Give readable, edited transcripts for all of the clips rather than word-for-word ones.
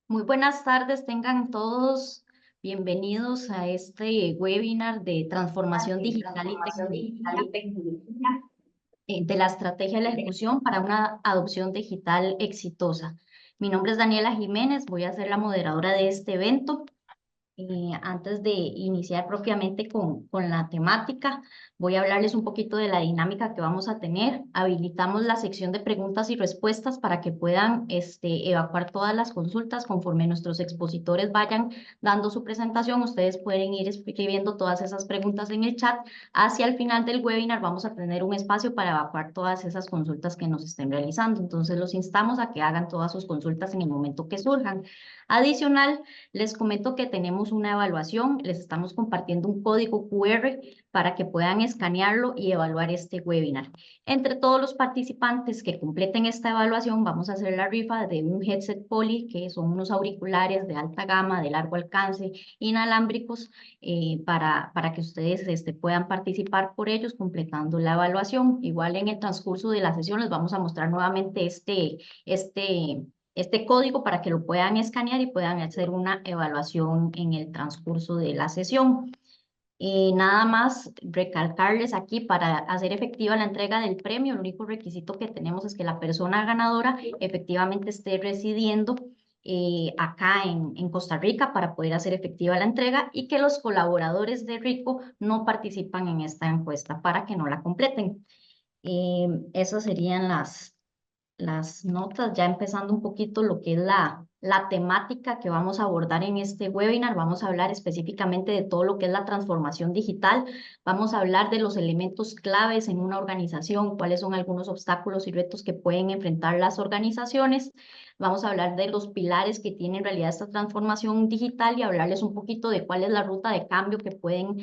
Muy buenas tardes, tengan todos bienvenidos a este webinar de transformación digital y tecnología de la estrategia de la ejecución para una adopción digital exitosa. Mi nombre es Daniela Jiménez, voy a ser la moderadora de este evento. Antes de iniciar propiamente con la temática, voy a hablarles un poquito de la dinámica que vamos a tener. Habilitamos la sección de preguntas y respuestas para que puedan evacuar todas las consultas conforme nuestros expositores vayan dando su presentación. Ustedes pueden ir escribiendo todas esas preguntas en el chat. Hacia el final del webinar vamos a tener un espacio para evacuar todas esas consultas que nos estén realizando. Entonces los instamos a que hagan todas sus consultas en el momento que surjan. Adicional, les comento que tenemos una evaluación, les estamos compartiendo un código QR para que puedan escanearlo y evaluar este webinar. Entre todos los participantes que completen esta evaluación, vamos a hacer la rifa de un headset Poly, que son unos auriculares de alta gama, de largo alcance, inalámbricos, para que ustedes puedan participar por ellos completando la evaluación. Igual en el transcurso de la sesión les vamos a mostrar nuevamente este código para que lo puedan escanear y puedan hacer una evaluación en el transcurso de la sesión. Nada más recalcarles aquí para hacer efectiva la entrega del premio, el único requisito que tenemos es que la persona ganadora efectivamente esté residiendo acá en Costa Rica para poder hacer efectiva la entrega y que los colaboradores de RICO no participan en esta encuesta para que no la completen. Esas serían las notas, ya empezando un poquito lo que es la temática que vamos a abordar en este webinar. Vamos a hablar específicamente de todo lo que es la transformación digital. Vamos a hablar de los elementos claves en una organización, cuáles son algunos obstáculos y retos que pueden enfrentar las organizaciones. Vamos a hablar de los pilares que tiene en realidad esta transformación digital y hablarles un poquito de cuál es la ruta de cambio que pueden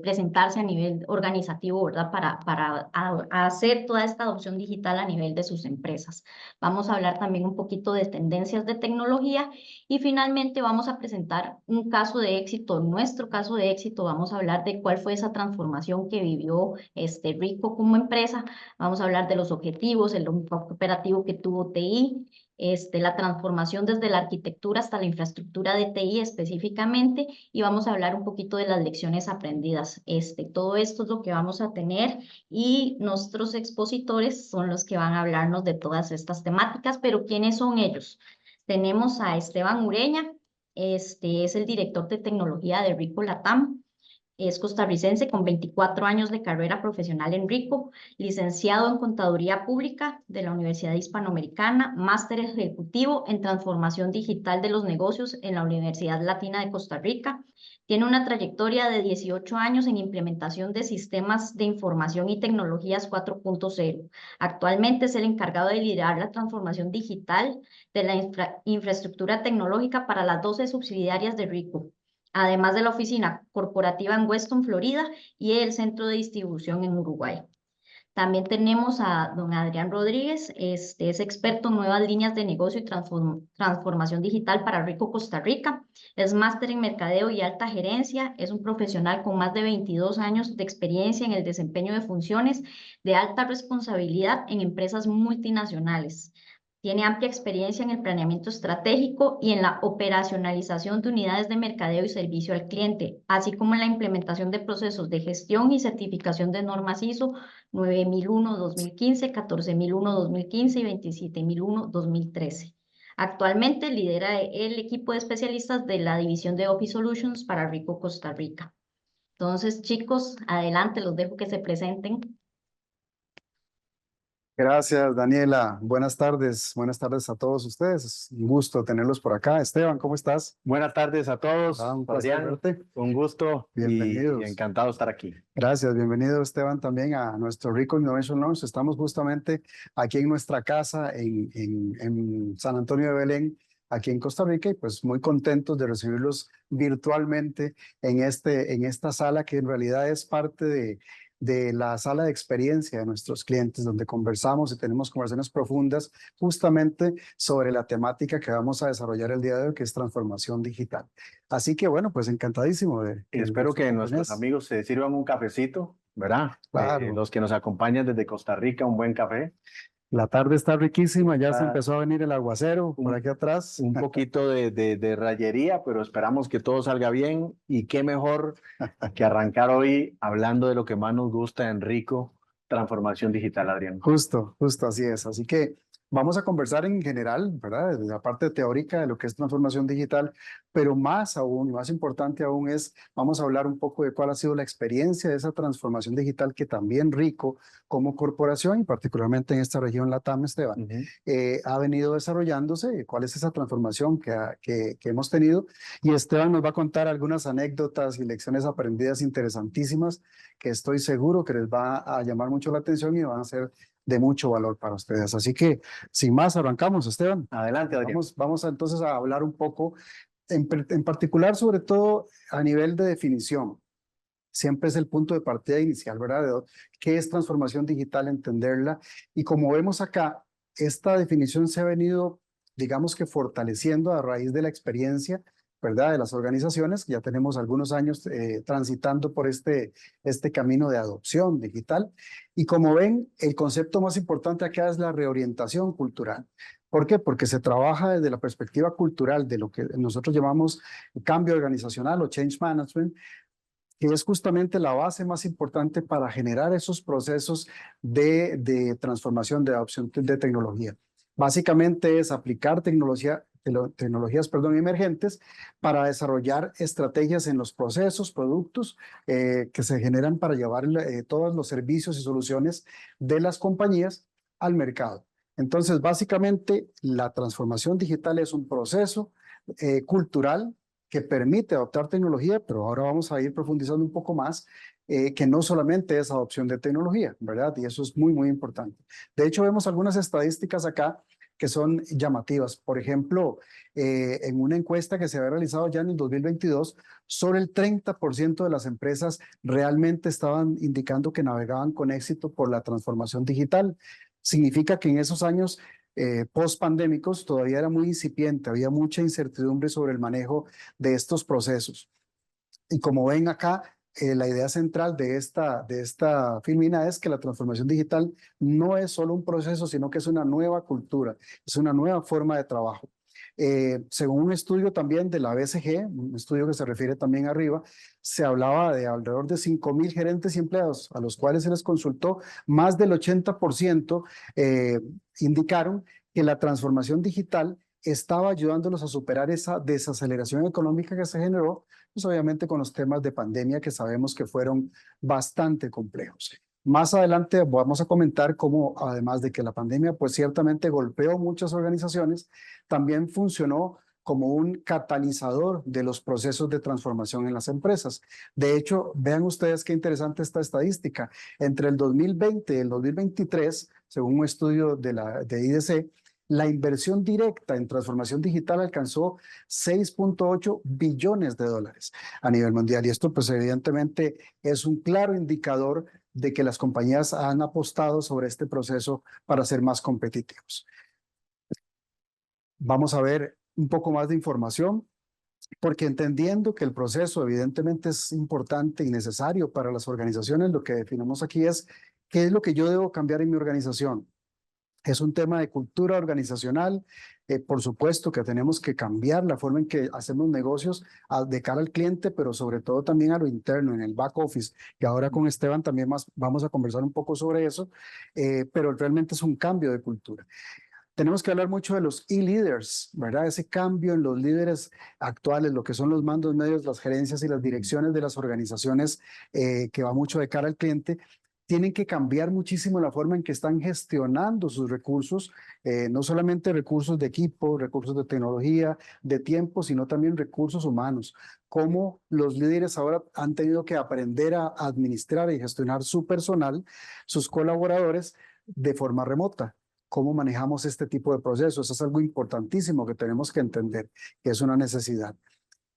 presentarse a nivel organizativo, ¿verdad? Para hacer toda esta adopción digital a nivel de sus empresas. Vamos a hablar también un poquito de tendencias de tecnología y finalmente vamos a presentar un caso de éxito, nuestro caso de éxito. Vamos a hablar de cuál fue esa transformación que vivió Rico como empresa. Vamos a hablar de los objetivos, el enfoque operativo que tuvo TI, la transformación desde la arquitectura hasta la infraestructura de TI específicamente, y vamos a hablar un poquito de las lecciones aprendidas. Todo esto es lo que vamos a tener y nuestros expositores son los que van a hablarnos de todas estas temáticas, pero ¿quiénes son ellos? Tenemos a Esteban Ureña, es el director de tecnología de Rico Latam. Es costarricense con 24 años de carrera profesional en RICO, licenciado en Contaduría Pública de la Universidad Hispanoamericana, máster ejecutivo en Transformación Digital de los Negocios en la Universidad Latina de Costa Rica. Tiene una trayectoria de 18 años en implementación de sistemas de información y tecnologías 4.0. Actualmente es el encargado de liderar la transformación digital de la infraestructura tecnológica para las 12 subsidiarias de RICO, además de la oficina corporativa en Weston, Florida, y el centro de distribución en Uruguay. También tenemos a don Adrián Rodríguez, es experto en nuevas líneas de negocio y transformación digital para Rico Costa Rica. Es máster en mercadeo y alta gerencia. Es un profesional con más de 22 años de experiencia en el desempeño de funciones de alta responsabilidad en empresas multinacionales. Tiene amplia experiencia en el planeamiento estratégico y en la operacionalización de unidades de mercadeo y servicio al cliente, así como en la implementación de procesos de gestión y certificación de normas ISO 9001-2015, 14001-2015 y 27001-2013. Actualmente lidera el equipo de especialistas de la división de Office Solutions para Rico Costa Rica. Entonces, chicos, adelante, los dejo que se presenten. Gracias, Daniela. Buenas tardes a todos ustedes. Es un gusto tenerlos por acá. Esteban, ¿cómo estás? Buenas tardes a todos. Un placer Adrián, verte. un gusto y Bienvenidos. encantado de estar aquí. Gracias, bienvenido Esteban también a nuestro Rico Innovation Launch. Estamos justamente aquí en nuestra casa en San Antonio de Belén, aquí en Costa Rica, y pues muy contentos de recibirlos virtualmente en esta sala que en realidad es parte de la sala de experiencia de nuestros clientes, donde conversamos y tenemos conversaciones profundas justamente sobre la temática que vamos a desarrollar el día de hoy, que es transformación digital. Así que bueno, pues encantadísimo de Espero que nuestros oportunidad. amigos se sirvan un cafecito, ¿verdad? Claro. Los que nos acompañan desde Costa Rica, un buen café. La tarde está riquísima, ya se Ah, empezó a venir el aguacero por aquí atrás. un poquito de rayería, pero esperamos que todo salga bien y qué mejor que arrancar hoy hablando de lo que más nos gusta en Rico, transformación digital, Adrián. Justo, justo así es. Así que vamos a conversar en general, ¿verdad? De la parte teórica de lo que es transformación digital, pero más aún, y más importante aún es, vamos a hablar un poco de cuál ha sido la experiencia de esa transformación digital que también Rico como corporación, y particularmente en esta región LATAM, Esteban, Ujú. ha venido desarrollándose, cuál es esa transformación que hemos tenido. Y Esteban nos va a contar algunas anécdotas y lecciones aprendidas interesantísimas que estoy seguro que les va a llamar mucho la atención y van a ser de mucho valor para ustedes. Así que, sin más, arrancamos, Esteban. Adelante, Adrián. Vamos entonces a hablar un poco, en particular, sobre todo a nivel de definición. Siempre es el punto de partida inicial, ¿verdad? ¿Qué es transformación digital? Entenderla. Y como vemos acá, esta definición se ha venido, digamos que fortaleciendo a raíz de la experiencia, ¿verdad? De las organizaciones. Ya tenemos algunos años transitando por este camino de adopción digital. Y como ven, el concepto más importante acá es la reorientación cultural. ¿Por qué? Porque se trabaja desde la perspectiva cultural de lo que nosotros llamamos cambio organizacional o change management, que es justamente la base más importante para generar esos procesos de transformación, de adopción de tecnología. Básicamente es aplicar tecnologías emergentes para desarrollar estrategias en los procesos, productos que se generan para llevar todos los servicios y soluciones de las compañías al mercado. Entonces, básicamente, la transformación digital es un proceso cultural que permite adoptar tecnología, pero ahora vamos a ir profundizando un poco más, que no solamente es adopción de tecnología, ¿verdad? Y eso es muy, muy importante. De hecho, vemos algunas estadísticas acá que son llamativas. Por ejemplo, en una encuesta que se había realizado ya en el 2022, sobre el 30% de las empresas realmente estaban indicando que navegaban con éxito por la transformación digital. Significa que en esos años post-pandémicos todavía era muy incipiente, había mucha incertidumbre sobre el manejo de estos procesos. Y como ven acá, la idea central de esta filmina es que la transformación digital no es solo un proceso, sino que es una nueva cultura, es una nueva forma de trabajo. Según un estudio también de la BCG, un estudio que se refiere también arriba, se hablaba de alrededor de 5,000 gerentes y empleados a los cuales se les consultó. Más del 80% indicaron que la transformación digital estaba ayudándolos a superar esa desaceleración económica que se generó, pues obviamente con los temas de pandemia que sabemos que fueron bastante complejos. Más adelante vamos a comentar cómo, además de que la pandemia pues ciertamente golpeó muchas organizaciones, también funcionó como un catalizador de los procesos de transformación en las empresas. De hecho, vean ustedes qué interesante esta estadística. Entre el 2020 y el 2023, según un estudio de IDC, la inversión directa en transformación digital alcanzó 6,8 billones de dólares a nivel mundial. Y esto, pues evidentemente, es un claro indicador de que las compañías han apostado sobre este proceso para ser más competitivos. Vamos a ver un poco más de información, porque entendiendo que el proceso evidentemente es importante y necesario para las organizaciones, lo que definimos aquí es qué es lo que yo debo cambiar en mi organización. Es un tema de cultura organizacional. Por supuesto que tenemos que cambiar la forma en que hacemos negocios de cara al cliente, pero sobre todo también a lo interno, en el back office. Y ahora con Esteban también vamos a conversar un poco sobre eso, pero realmente es un cambio de cultura. Tenemos que hablar mucho de los e-leaders, ¿verdad? Ese cambio en los líderes actuales, lo que son los mandos medios, las gerencias y las direcciones de las organizaciones, que va mucho de cara al cliente, tienen que cambiar muchísimo la forma en que están gestionando sus recursos, no solamente recursos de equipo, recursos de tecnología, de tiempo, sino también recursos humanos. Cómo los líderes ahora han tenido que aprender a administrar y gestionar su personal, sus colaboradores, de forma remota. ¿Cómo manejamos este tipo de procesos? Eso es algo importantísimo que tenemos que entender, que es una necesidad.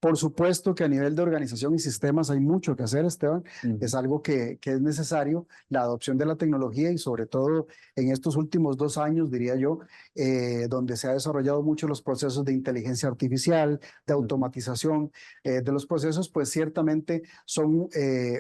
Por supuesto que a nivel de organización y sistemas hay mucho que hacer, Esteban. Ujú. Es algo que es necesario, la adopción de la tecnología y sobre todo en estos últimos 2 años, diría yo, donde se ha desarrollado mucho los procesos de inteligencia artificial, de automatización de los procesos, pues ciertamente son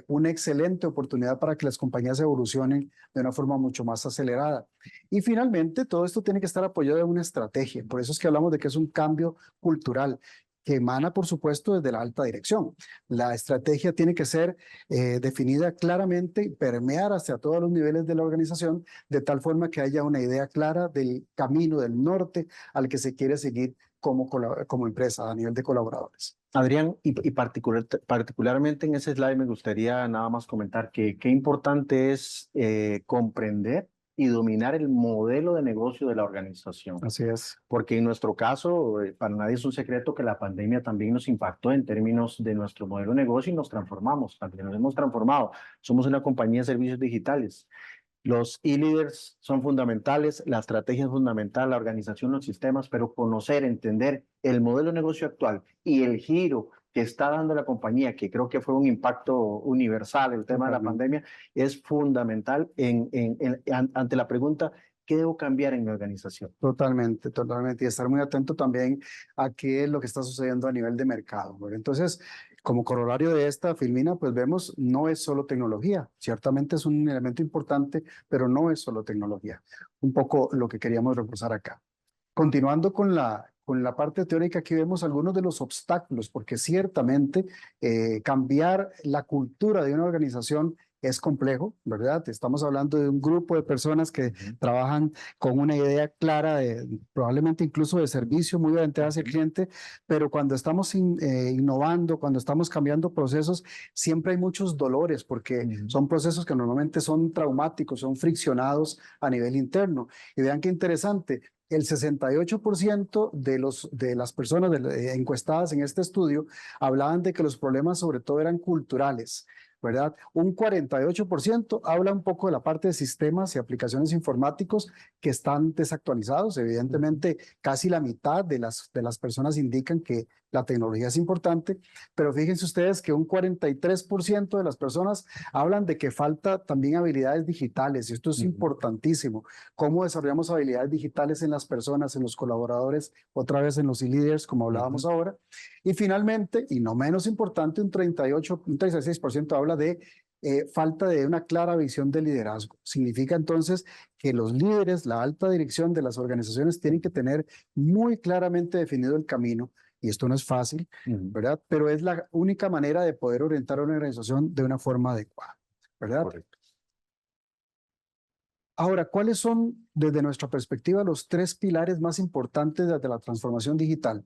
una excelente oportunidad para que las compañías evolucionen de una forma mucho más acelerada. Y finalmente, todo esto tiene que estar apoyado en una estrategia. Por eso es que hablamos de que es un cambio cultural que emana, por supuesto, desde la alta dirección. La estrategia tiene que ser definida claramente y permear hacia todos los niveles de la organización, de tal forma que haya una idea clara del camino, del norte al que se quiere seguir como empresa a nivel de colaboradores. Adrián, particularmente en ese slide me gustaría nada más comentar que qué importante es comprender y dominar el modelo de negocio de la organización. Así es. Porque en nuestro caso, para nadie es un secreto que la pandemia también nos impactó en términos de nuestro modelo de negocio y nos transformamos, también nos hemos transformado. Somos una compañía de servicios digitales. Los e-leaders son fundamentales, la estrategia es fundamental, la organización, los sistemas, pero conocer, entender el modelo de negocio actual y el giro que está dando la compañía, que creo que fue un impacto universal, el tema de la pandemia, es fundamental ante la pregunta, ¿qué debo cambiar en mi organización? Totalmente, totalmente. Y estar muy atento también a qué es lo que está sucediendo a nivel de mercado, ¿verdad? Entonces, como corolario de esta, Filmina, pues vemos, no es solo tecnología. Ciertamente es un elemento importante, pero no es solo tecnología. Un poco lo que queríamos reforzar acá. Continuando con la parte teórica, aquí vemos algunos de los obstáculos, porque ciertamente cambiar la cultura de una organización es complejo, ¿verdad? Estamos hablando de un grupo de personas que trabajan con una idea clara, probablemente incluso de servicio muy orientada hacia el cliente, pero cuando estamos innovando, cuando estamos cambiando procesos, siempre hay muchos dolores, porque son procesos que normalmente son traumáticos, son friccionados a nivel interno. Y vean qué interesante. El 68% de las personas encuestadas en este estudio hablaban de que los problemas sobre todo eran culturales, ¿verdad? Un 48% habla un poco de la parte de sistemas y aplicaciones informáticos que están desactualizados. Evidentemente, casi la mitad de las personas indican que la tecnología es importante, pero fíjense ustedes que un 43% de las personas hablan de que falta también habilidades digitales, y esto es importantísimo. ¿Cómo desarrollamos habilidades digitales en las personas, en los colaboradores, otra vez en los e-leaders, como hablábamos ahora? Y finalmente, y no menos importante, un 36% habla de falta de una clara visión de liderazgo. Significa entonces que los líderes, la alta dirección de las organizaciones tienen que tener muy claramente definido el camino, y esto no es fácil, ¿verdad? Pero es la única manera de poder orientar a una organización de una forma adecuada, ¿verdad? Correcto. Ahora, ¿cuáles son, desde nuestra perspectiva, los 3 pilares más importantes de la transformación digital?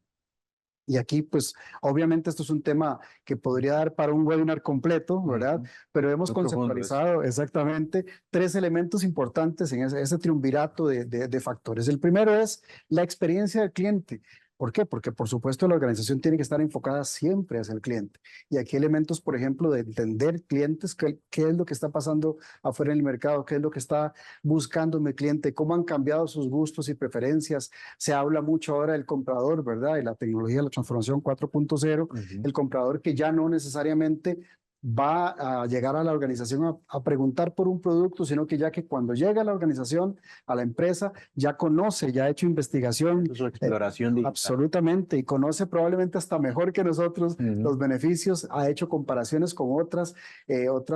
Y aquí, pues, obviamente esto es un tema que podría dar para un webinar completo, ¿verdad? Pero hemos conceptualizado exactamente 3 elementos importantes en ese triunvirato de factores. El primero es la experiencia del cliente. ¿Por qué? Porque, por supuesto, la organización tiene que estar enfocada siempre hacia el cliente. Y aquí elementos, por ejemplo, de entender clientes, qué es lo que está pasando afuera en el mercado, qué es lo que está buscando mi cliente, cómo han cambiado sus gustos y preferencias. Se habla mucho ahora del comprador, ¿verdad? Y la tecnología, la transformación 4.0, el comprador que ya no necesariamente va a llegar a la organización a preguntar por un producto, sino que ya que cuando llega a la organización, a la empresa, ya conoce, ya ha hecho investigación. Su exploración digital. Absolutamente, y conoce probablemente hasta mejor que nosotros los beneficios, ha hecho comparaciones con otras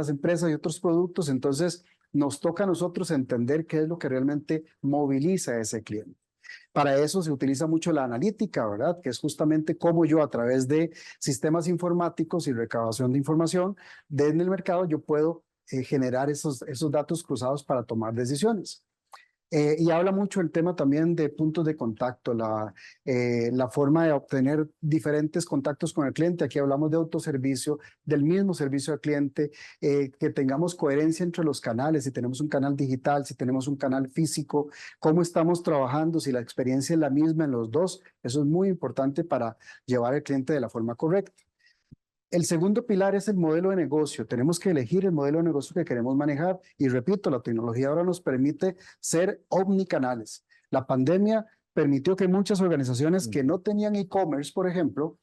empresas y otros productos, entonces nos toca a nosotros entender qué es lo que realmente moviliza a ese cliente. Para eso se utiliza mucho la analítica, ¿verdad? Que es justamente cómo yo a través de sistemas informáticos y recabación de información desde el mercado yo puedo generar esos datos cruzados para tomar decisiones. Y habla mucho el tema también de puntos de contacto, la forma de obtener diferentes contactos con el cliente. Aquí hablamos de autoservicio, del mismo servicio al cliente, que tengamos coherencia entre los canales, si tenemos un canal digital, si tenemos un canal físico, cómo estamos trabajando, si la experiencia es la misma en los dos. Eso es muy importante para llevar al cliente de la forma correcta. El segundo pilar es el modelo de negocio. Tenemos que elegir el modelo de negocio que queremos manejar. Y repito, la tecnología ahora nos permite ser omnicanales. La pandemia permitió que muchas organizaciones que no tenían e-commerce, por ejemplo,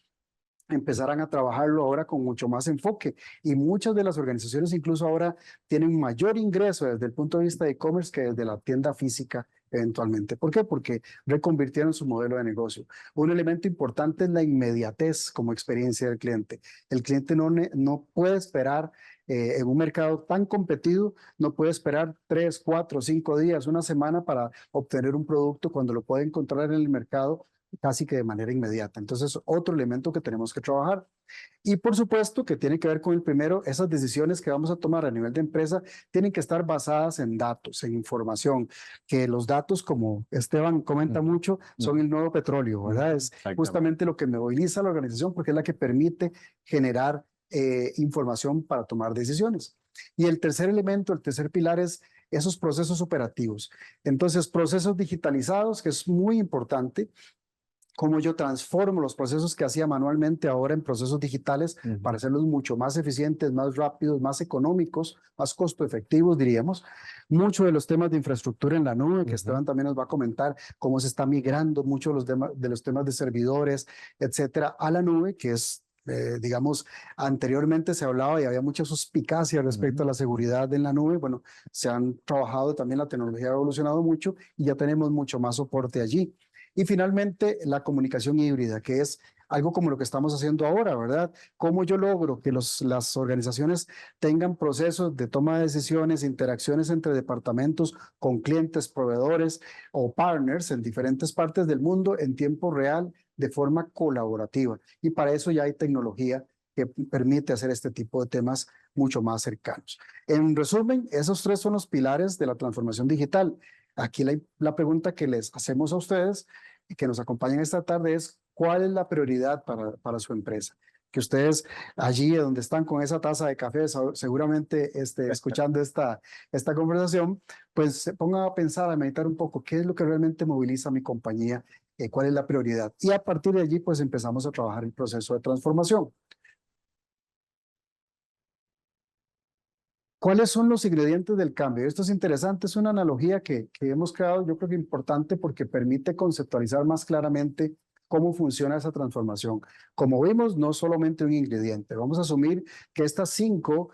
empezaran a trabajarlo ahora con mucho más enfoque. Y muchas de las organizaciones incluso ahora tienen mayor ingreso desde el punto de vista de e-commerce que desde la tienda física eventualmente. ¿Por qué? Porque reconvirtieron su modelo de negocio. Un elemento importante es la inmediatez como experiencia del cliente. El cliente no puede esperar en un mercado tan competido, no puede esperar 3, 4, 5 días, una semana para obtener un producto cuando lo puede encontrar en el mercado casi que de manera inmediata. Entonces, otro elemento que tenemos que trabajar. Y por supuesto que tiene que ver con el primero, esas decisiones que vamos a tomar a nivel de empresa tienen que estar basadas en datos, en información, que los datos, como Esteban comenta mucho, son el nuevo petróleo, ¿verdad? Es justamente lo que moviliza a la organización porque es la que permite generar información para tomar decisiones. Y el tercer elemento, el tercer pilar es esos procesos operativos. Entonces, procesos digitalizados, que es muy importante, cómo yo transformo los procesos que hacía manualmente ahora en procesos digitales para hacerlos mucho más eficientes, más rápidos, más económicos, más costo efectivos, diríamos. Muchos de los temas de infraestructura en la nube, que Esteban también nos va a comentar cómo se está migrando muchos de los temas de servidores, etcétera, a la nube, que es digamos, anteriormente se hablaba y había mucha suspicacia respecto a la seguridad en la nube. Bueno, se han trabajado también, la tecnología ha evolucionado mucho y ya tenemos mucho más soporte allí. Y finalmente, la comunicación híbrida, que es algo como lo que estamos haciendo ahora, ¿verdad? ¿Cómo yo logro que las organizaciones tengan procesos de toma de decisiones, interacciones entre departamentos con clientes, proveedores o partners en diferentes partes del mundo en tiempo real, de forma colaborativa? Y para eso ya hay tecnología que permite hacer este tipo de temas mucho más cercanos. En resumen, esos tres son los pilares de la transformación digital. Aquí la pregunta que les hacemos a ustedes y que nos acompañan esta tarde es: ¿cuál es la prioridad para su empresa? Que ustedes allí donde están con esa taza de café, seguramente escuchando esta conversación, pues se pongan a pensar, a meditar un poco, ¿qué es lo que realmente moviliza a mi compañía? ¿Cuál es la prioridad? Y a partir de allí, pues empezamos a trabajar el proceso de transformación. ¿Cuáles son los ingredientes del cambio? Esto es interesante, es una analogía que hemos creado, yo creo que importante porque permite conceptualizar más claramente cómo funciona esa transformación. Como vimos, no solamente un ingrediente. Vamos a asumir que estas 5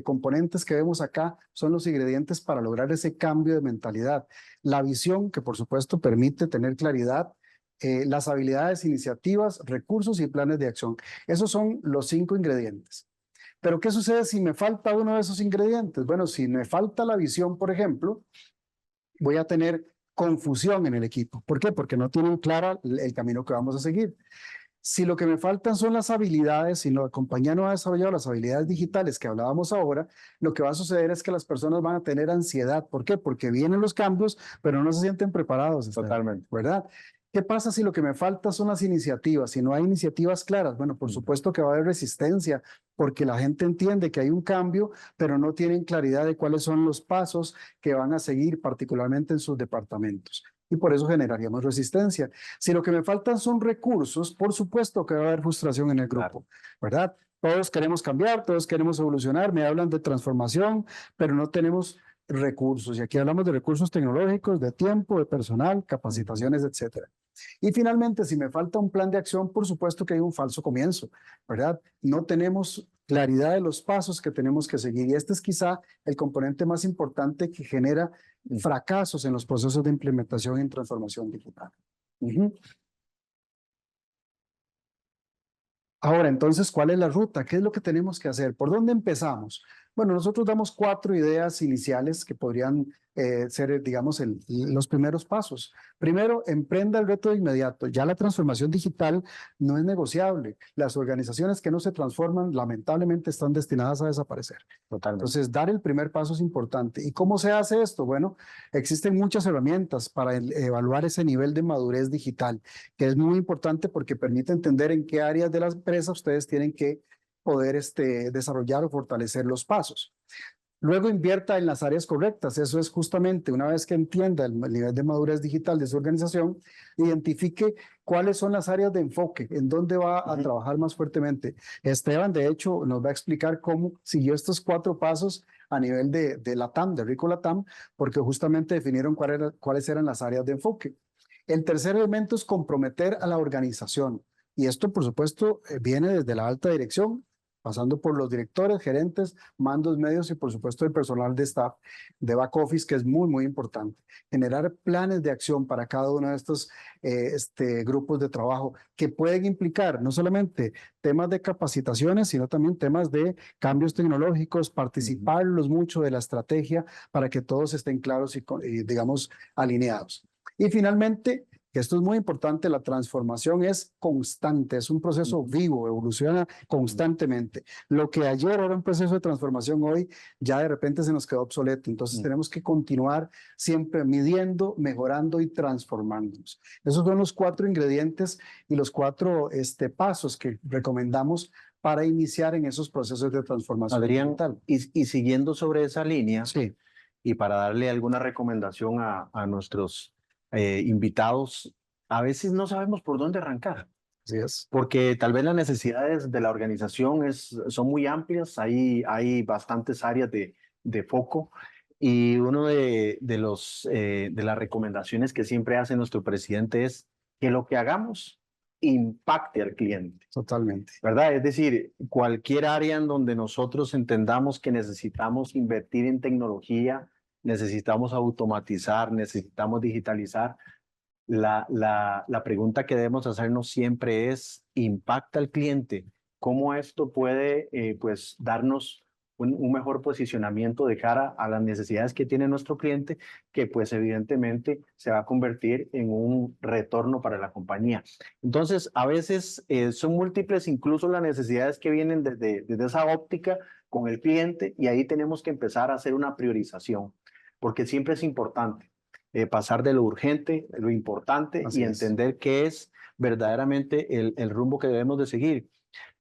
componentes que vemos acá son los ingredientes para lograr ese cambio de mentalidad. La visión, que por supuesto permite tener claridad, las habilidades, iniciativas, recursos y planes de acción. Esos son los 5 ingredientes. Pero ¿qué sucede si me falta uno de esos ingredientes? Bueno, si me falta la visión, por ejemplo, voy a tener confusión en el equipo. ¿Por qué? Porque no tienen clara el camino que vamos a seguir. Si lo que me faltan son las habilidades, si la compañía no ha desarrollado las habilidades digitales que hablábamos ahora, lo que va a suceder es que las personas van a tener ansiedad. ¿Por qué? Porque vienen los cambios, pero no se sienten preparados. Totalmente. ¿Verdad? ¿Qué pasa si lo que me falta son las iniciativas? Si no hay iniciativas claras, bueno, por supuesto que va a haber resistencia, porque la gente entiende que hay un cambio, pero no tienen claridad de cuáles son los pasos que van a seguir, particularmente en sus departamentos. Y por eso generaríamos resistencia. Si lo que me faltan son recursos, por supuesto que va a haber frustración en el grupo, ¿verdad? Todos queremos cambiar, todos queremos evolucionar, me hablan de transformación, pero no tenemos recursos. Y aquí hablamos de recursos tecnológicos, de tiempo, de personal, capacitaciones, etcétera. Y finalmente, si me falta un plan de acción, por supuesto que hay un falso comienzo, ¿verdad? No tenemos claridad de los pasos que tenemos que seguir. Y este es quizá el componente más importante que genera fracasos en los procesos de implementación en transformación digital. Ahora, entonces, ¿cuál es la ruta? ¿Qué es lo que tenemos que hacer? ¿Por dónde empezamos? Bueno, nosotros damos 4 ideas iniciales que podrían ser, digamos, los primeros pasos. Primero, emprenda el reto de inmediato. Ya la transformación digital no es negociable. Las organizaciones que no se transforman, lamentablemente, están destinadas a desaparecer. Totalmente. Entonces, dar el primer paso es importante. ¿Y cómo se hace esto? Bueno, existen muchas herramientas para evaluar ese nivel de madurez digital, que es muy importante porque permite entender en qué áreas de la empresa ustedes tienen que poder desarrollar o fortalecer los pasos. Luego invierta en las áreas correctas. Eso es justamente, una vez que entienda el nivel de madurez digital de su organización, identifique cuáles son las áreas de enfoque, en dónde va a trabajar más fuertemente. Esteban, de hecho, nos va a explicar cómo siguió estos 4 pasos a nivel de LATAM, de Rico LATAM, porque justamente definieron cuáles eran las áreas de enfoque. El tercer elemento es comprometer a la organización. Y esto, por supuesto, viene desde la alta dirección, pasando por los directores, gerentes, mandos medios y, por supuesto, el personal de staff de back office, que es muy, muy importante. Generar planes de acción para cada uno de estos grupos de trabajo que pueden implicar no solamente temas de capacitaciones, sino también temas de cambios tecnológicos, participarlos mucho de la estrategia para que todos estén claros y digamos, alineados. Y finalmente, que esto es muy importante, la transformación es constante, es un proceso vivo, evoluciona constantemente. Lo que ayer era un proceso de transformación, hoy ya de repente se nos quedó obsoleto. Entonces tenemos que continuar siempre midiendo, mejorando y transformándonos. Esos son los 4 ingredientes y los 4 pasos que recomendamos para iniciar en esos procesos de transformación digital. Y siguiendo sobre esa línea, Sí. y para darle alguna recomendación a nuestros invitados, a veces no sabemos por dónde arrancar. Así es. Porque tal vez las necesidades de la organización son muy amplias, hay bastantes áreas de foco, y uno de las recomendaciones que siempre hace nuestro presidente es que lo que hagamos impacte al cliente. Totalmente. ¿Verdad? Es decir, cualquier área en donde nosotros entendamos que necesitamos invertir en tecnología, necesitamos automatizar, necesitamos digitalizar, la pregunta que debemos hacernos siempre es, ¿impacta al cliente? ¿Cómo esto puede pues darnos un mejor posicionamiento de cara a las necesidades que tiene nuestro cliente, que pues evidentemente se va a convertir en un retorno para la compañía? Entonces, a veces son múltiples incluso las necesidades que vienen desde esa óptica con el cliente, y ahí tenemos que empezar a hacer una priorización, porque siempre es importante pasar de lo urgente, lo importante, Así y es. entender qué es verdaderamente el rumbo que debemos de seguir.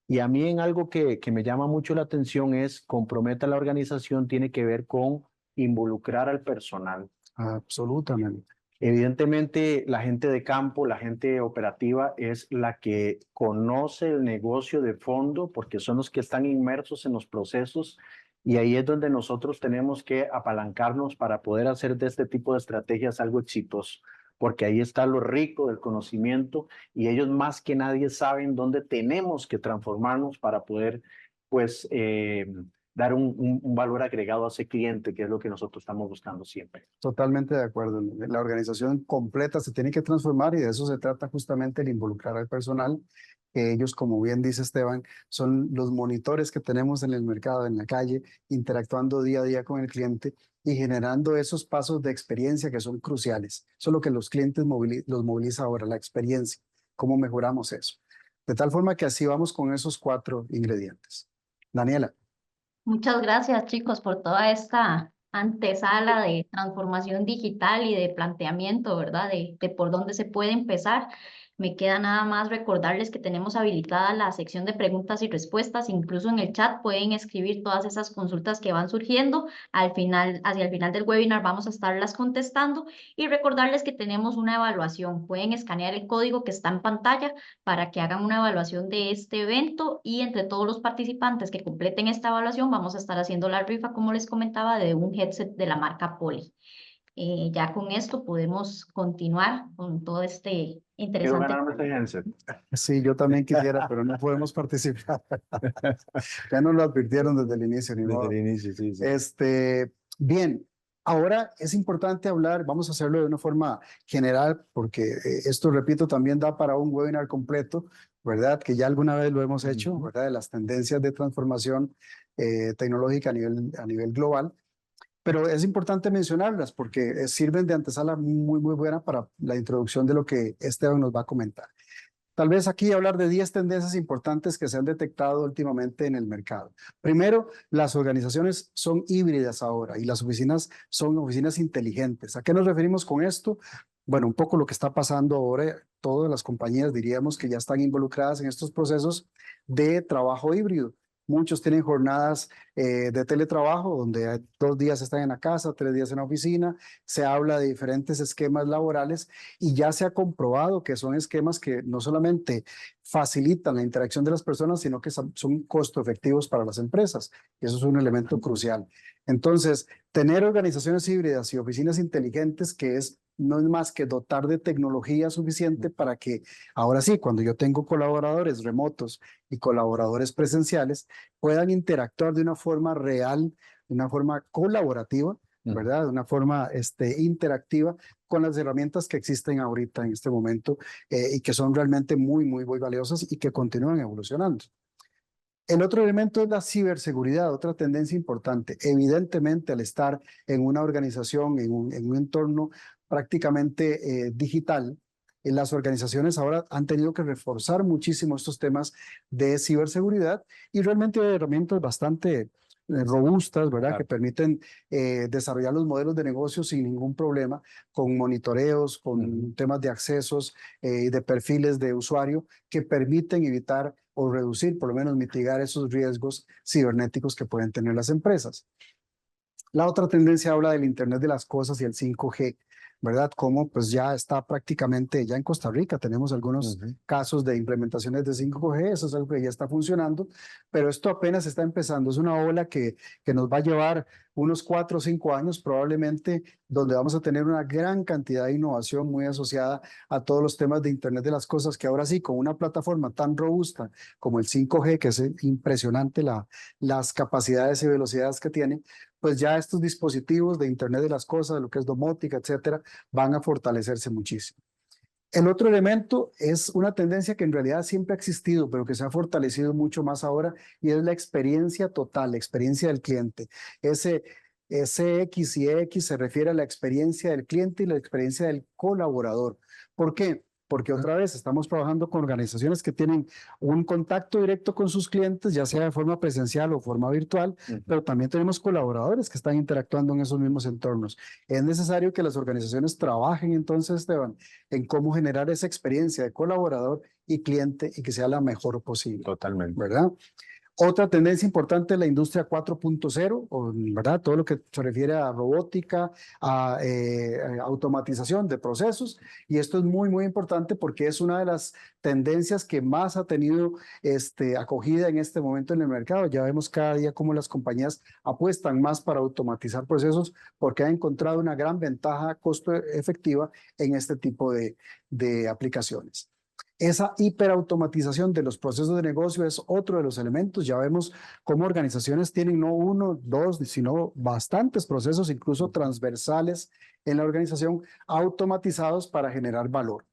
Y a mí en algo que me llama mucho la atención es comprometa la organización, tiene que ver con involucrar al personal. Absolutamente. Evidentemente, la gente de campo, la gente operativa es la que conoce el negocio de fondo, porque son los que están inmersos en los procesos, y ahí es donde nosotros tenemos que apalancarnos para poder hacer de este tipo de estrategias algo exitoso, porque ahí está lo rico del conocimiento, y ellos más que nadie saben dónde tenemos que transformarnos para poder, pues, dar un valor agregado a ese cliente, que es lo que nosotros estamos buscando siempre. Totalmente de acuerdo. La organización completa se tiene que transformar y de eso se trata justamente el involucrar al personal. Ellos, como bien dice Esteban, son los monitores que tenemos en el mercado, en la calle, interactuando día a día con el cliente y generando esos pasos de experiencia que son cruciales. Eso es lo que los clientes los moviliza ahora, la experiencia. ¿Cómo mejoramos eso? De tal forma que así vamos con esos 4 ingredientes. Daniela. Muchas gracias, chicos, por toda esta antesala de transformación digital y de planteamiento, ¿verdad? De por dónde se puede empezar. Me queda nada más recordarles que tenemos habilitada la sección de preguntas y respuestas. Incluso en el chat pueden escribir todas esas consultas que van surgiendo. Al final, hacia el final del webinar vamos a estarlas contestando. Y recordarles que tenemos una evaluación. Pueden escanear el código que está en pantalla para que hagan una evaluación de este evento, y entre todos los participantes que completen esta evaluación vamos a estar haciendo la rifa, como les comentaba, de un headset de la marca Poly. Ya con esto podemos continuar con todo este Quiero interesante. ganarme este handset. Sí, yo también quisiera, pero no podemos participar. Ya nos lo advirtieron desde el inicio. Ni modo. Desde el inicio, sí, sí. Bien, ahora es importante hablar, vamos a hacerlo de una forma general, porque esto, repito, también da para un webinar completo, ¿verdad? Que ya alguna vez lo hemos hecho, ¿verdad? De las tendencias de transformación tecnológica a nivel global. Pero es importante mencionarlas porque sirven de antesala muy, muy buena para la introducción de lo que Esteban nos va a comentar. Tal vez aquí hablar de 10 tendencias importantes que se han detectado últimamente en el mercado. Primero, las organizaciones son híbridas ahora y las oficinas son oficinas inteligentes. ¿A qué nos referimos con esto? Bueno, un poco lo que está pasando ahora, todas las compañías diríamos que ya están involucradas en estos procesos de trabajo híbrido. Muchos tienen jornadas de teletrabajo, donde 2 días están en la casa, 3 días en la oficina. Se habla de diferentes esquemas laborales y ya se ha comprobado que son esquemas que no solamente facilitan la interacción de las personas, sino que son costo efectivos para las empresas. Y eso es un elemento crucial. Entonces, tener organizaciones híbridas y oficinas inteligentes, que es no es más que dotar de tecnología suficiente para que ahora sí, cuando yo tengo colaboradores remotos y colaboradores presenciales, puedan interactuar de una forma real, de una forma colaborativa, ¿verdad? De una forma interactiva con las herramientas que existen ahorita en este momento y que son realmente muy, muy, muy valiosas y que continúan evolucionando. El otro elemento es la ciberseguridad, otra tendencia importante. Evidentemente, al estar en una organización, en un entorno prácticamente digital, las organizaciones ahora han tenido que reforzar muchísimo estos temas de ciberseguridad y realmente hay herramientas bastante robustas, ¿verdad? Claro. Que permiten desarrollar los modelos de negocio sin ningún problema, con monitoreos, con temas de accesos y de perfiles de usuario que permiten evitar o reducir, por lo menos mitigar esos riesgos cibernéticos que pueden tener las empresas. La otra tendencia habla del Internet de las cosas y el 5G, ¿verdad? Como pues ya está prácticamente, ya en Costa Rica tenemos algunos casos de implementaciones de 5G, eso es algo que ya está funcionando, pero esto apenas está empezando, es una ola que nos va a llevar unos 4 o 5 años probablemente, donde vamos a tener una gran cantidad de innovación muy asociada a todos los temas de Internet de las cosas, que ahora sí, con una plataforma tan robusta como el 5G, que es impresionante las capacidades y velocidades que tiene, pues ya estos dispositivos de Internet de las cosas, lo que es domótica, etcétera, van a fortalecerse muchísimo. El otro elemento es una tendencia que en realidad siempre ha existido, pero que se ha fortalecido mucho más ahora, y es la experiencia total, la experiencia del cliente. Ese X y X se refiere a la experiencia del cliente y la experiencia del colaborador. ¿Por qué? Porque otra vez estamos trabajando con organizaciones que tienen un contacto directo con sus clientes, ya sea de forma presencial o forma virtual, pero también tenemos colaboradores que están interactuando en esos mismos entornos. Es necesario que las organizaciones trabajen entonces, Esteban, en cómo generar esa experiencia de colaborador y cliente y que sea la mejor posible. Totalmente. ¿Verdad? Otra tendencia importante es la industria 4.0, ¿verdad? Todo lo que se refiere a robótica, a automatización de procesos. Y esto es muy, muy importante porque es una de las tendencias que más ha tenido acogida en este momento en el mercado. Ya vemos cada día cómo las compañías apuestan más para automatizar procesos porque han encontrado una gran ventaja costo efectiva en este tipo de aplicaciones. Esa hiperautomatización de los procesos de negocio es otro de los elementos. Ya vemos cómo organizaciones tienen no uno, dos, sino bastantes procesos, incluso transversales en la organización, automatizados para generar valor.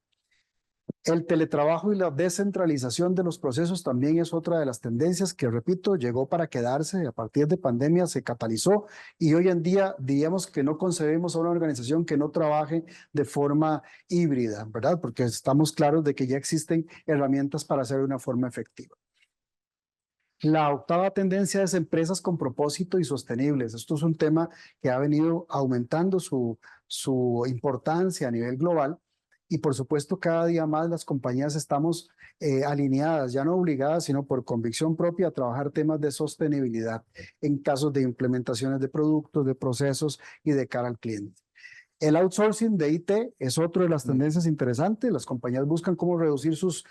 El teletrabajo y la descentralización de los procesos también es otra de las tendencias que, repito, llegó para quedarse. A partir de pandemia se catalizó y hoy en día diríamos que no concebimos a una organización que no trabaje de forma híbrida, ¿verdad? Porque estamos claros de que ya existen herramientas para hacerlo de una forma efectiva. La octava tendencia es empresas con propósito y sostenibles. Esto es un tema que ha venido aumentando su importancia a nivel global. Y por supuesto, cada día más las compañías estamos alineadas, ya no obligadas, sino por convicción propia a trabajar temas de sostenibilidad en casos de implementaciones de productos, de procesos y de cara al cliente. El outsourcing de IT es otra de las tendencias interesantes. Las compañías buscan cómo reducir sus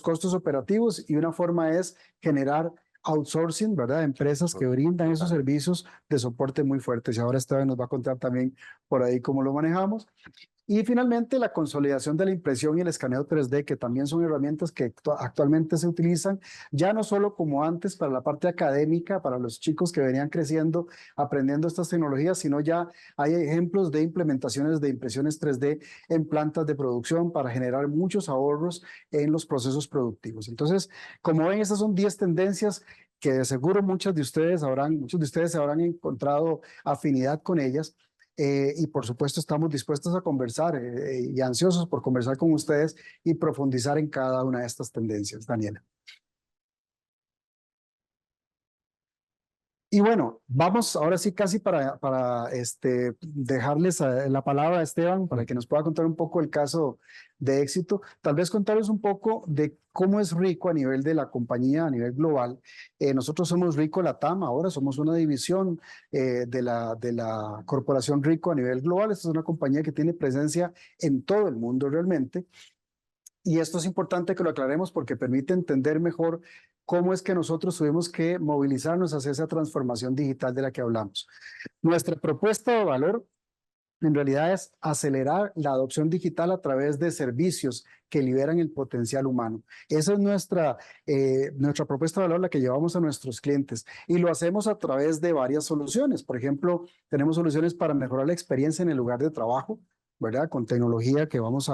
costos operativos y una forma es generar outsourcing, ¿verdad? Empresas que brindan esos servicios de soporte muy fuertes. Y ahora Esteban nos va a contar también por ahí cómo lo manejamos. Y finalmente, la consolidación de la impresión y el escaneo 3D, que también son herramientas que actualmente se utilizan, ya no solo como antes para la parte académica, para los chicos que venían creciendo, aprendiendo estas tecnologías, sino ya hay ejemplos de implementaciones de impresiones 3D en plantas de producción para generar muchos ahorros en los procesos productivos. Entonces, como ven, esas son 10 tendencias que de seguro muchos de ustedes habrán encontrado afinidad con ellas. Y por supuesto estamos dispuestos a conversar y ansiosos por conversar con ustedes y profundizar en cada una de estas tendencias, Daniela. Y bueno, vamos ahora sí casi para dejarles la palabra a Esteban para que nos pueda contar un poco el caso de éxito. Tal vez contarles un poco de cómo es Rico a nivel de la compañía, a nivel global. Nosotros somos Rico Latam, ahora somos una división de la corporación Rico a nivel global. Esta es una compañía que tiene presencia en todo el mundo realmente. Y esto es importante que lo aclaremos porque permite entender mejor cómo es que nosotros tuvimos que movilizarnos hacia esa transformación digital de la que hablamos. Nuestra propuesta de valor en realidad es acelerar la adopción digital a través de servicios que liberan el potencial humano. Esa es nuestra propuesta de valor, la que llevamos a nuestros clientes, y lo hacemos a través de varias soluciones. Por ejemplo, tenemos soluciones para mejorar la experiencia en el lugar de trabajo, ¿verdad? Con tecnología que vamos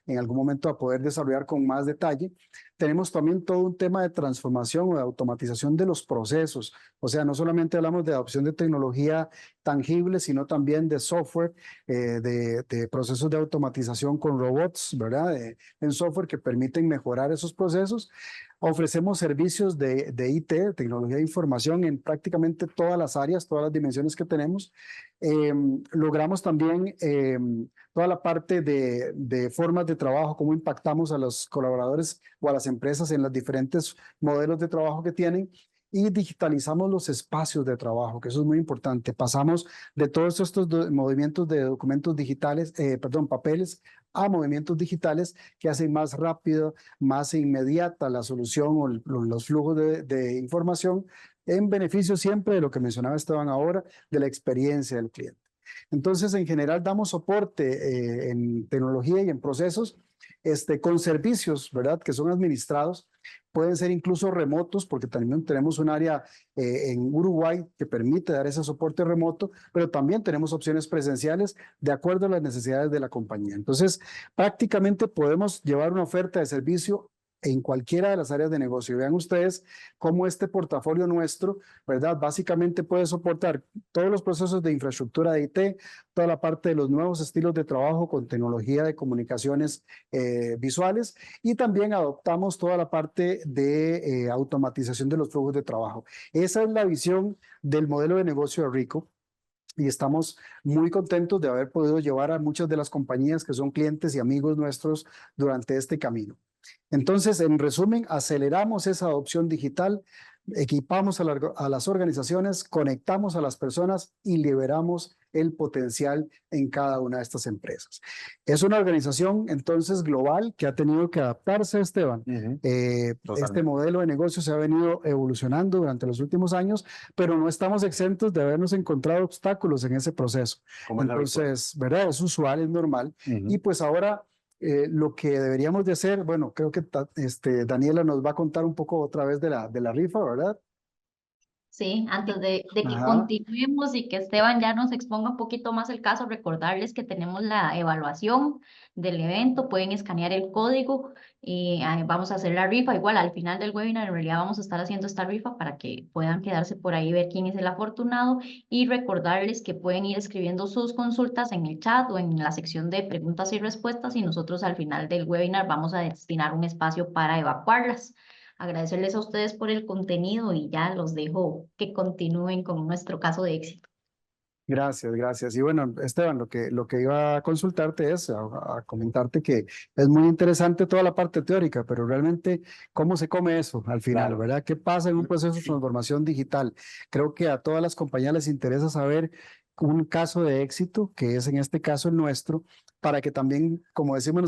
en algún momento a poder desarrollar con más detalle. Tenemos también todo un tema de transformación o de automatización de los procesos. O sea, no solamente hablamos de adopción de tecnología tangible, sino también de software, de procesos de automatización con robots, ¿verdad? En software que permiten mejorar esos procesos. Ofrecemos servicios de IT, tecnología de información, en prácticamente todas las áreas, todas las dimensiones que tenemos. Logramos también toda la parte de formas de trabajo, cómo impactamos a los colaboradores o a las empresas en los diferentes modelos de trabajo que tienen, y digitalizamos los espacios de trabajo, que eso es muy importante. Pasamos de todos estos movimientos de documentos digitales, papeles, a movimientos digitales que hacen más rápido, más inmediata la solución o los flujos de información, en beneficio siempre de lo que mencionaba Esteban ahora, de la experiencia del cliente. Entonces, en general, damos soporte en tecnología y en procesos con servicios, ¿verdad? Que son administrados. Pueden ser incluso remotos, porque también tenemos un área en Uruguay que permite dar ese soporte remoto, pero también tenemos opciones presenciales de acuerdo a las necesidades de la compañía. Entonces, prácticamente podemos llevar una oferta de servicio en cualquiera de las áreas de negocio. Y vean ustedes cómo este portafolio nuestro, ¿verdad? Básicamente puede soportar todos los procesos de infraestructura de IT, toda la parte de los nuevos estilos de trabajo con tecnología de comunicaciones visuales, y también adoptamos toda la parte de automatización de los flujos de trabajo. Esa es la visión del modelo de negocio de Ricoh. Y estamos muy contentos de haber podido llevar a muchas de las compañías que son clientes y amigos nuestros durante este camino. Entonces, en resumen, aceleramos esa adopción digital, equipamos a las organizaciones, conectamos a las personas y liberamos el potencial en cada una de estas empresas. Es una organización entonces global que ha tenido que adaptarse, Esteban. Este modelo de negocio se ha venido evolucionando durante los últimos años, pero no estamos exentos de habernos encontrado obstáculos en ese proceso. Entonces, ¿verdad? Es usual, es normal. Y pues ahora lo que deberíamos de hacer, bueno, creo que Daniela nos va a contar un poco otra vez de la rifa, ¿verdad? Sí, antes de que Ajá. continuemos y que Esteban ya nos exponga un poquito más el caso, recordarles que tenemos la evaluación del evento, pueden escanear el código y vamos a hacer la rifa. Igual al final del webinar en realidad vamos a estar haciendo esta rifa para que puedan quedarse por ahí y ver quién es el afortunado, y recordarles que pueden ir escribiendo sus consultas en el chat o en la sección de preguntas y respuestas, y nosotros al final del webinar vamos a destinar un espacio para evacuarlas. Agradecerles a ustedes por el contenido y ya los dejo que continúen con nuestro caso de éxito. Gracias, gracias. Y bueno, Esteban, lo que iba a consultarte es a comentarte que es muy interesante toda la parte teórica, pero realmente, ¿cómo se come eso al final, Claro. verdad? ¿Qué pasa en un proceso de transformación digital? Creo que a todas las compañías les interesa saber un caso de éxito, que es en este caso el nuestro, para que también, como decimos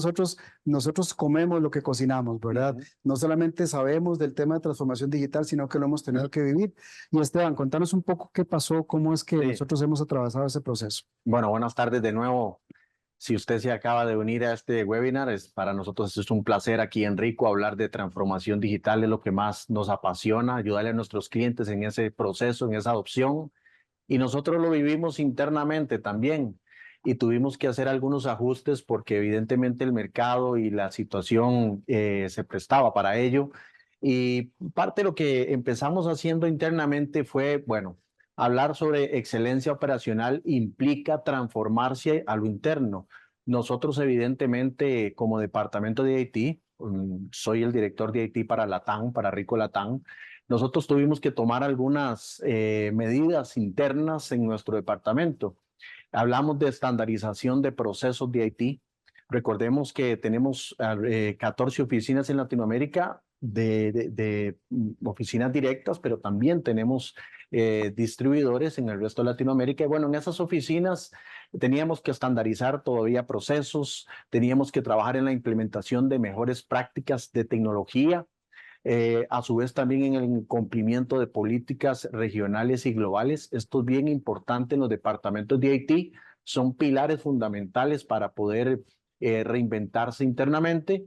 nosotros comemos lo que cocinamos, ¿verdad? No solamente sabemos del tema de transformación digital, sino que lo hemos tenido que vivir. Y Esteban, contanos un poco qué pasó, cómo es que nosotros hemos atravesado ese proceso. Bueno, buenas tardes de nuevo. Si usted se acaba de unir a este webinar, para nosotros es un placer aquí en Ricoh hablar de transformación digital, es lo que más nos apasiona, ayudarle a nuestros clientes en ese proceso, en esa adopción. Y nosotros lo vivimos internamente también, y tuvimos que hacer algunos ajustes porque evidentemente el mercado y la situación se prestaba para ello. Y parte de lo que empezamos haciendo internamente fue, bueno, hablar sobre excelencia operacional implica transformarse a lo interno. Nosotros evidentemente como departamento de IT, soy el director de IT para Latam, para Ricoh Latam. Nosotros tuvimos que tomar algunas medidas internas en nuestro departamento. Hablamos de estandarización de procesos de IT. Recordemos que tenemos 14 oficinas en Latinoamérica de oficinas directas, pero también tenemos distribuidores en el resto de Latinoamérica. Y bueno, en esas oficinas teníamos que estandarizar todavía procesos, teníamos que trabajar en la implementación de mejores prácticas de tecnología. A su vez también en el cumplimiento de políticas regionales y globales. Esto es bien importante en los departamentos de IT son pilares fundamentales para poder reinventarse internamente.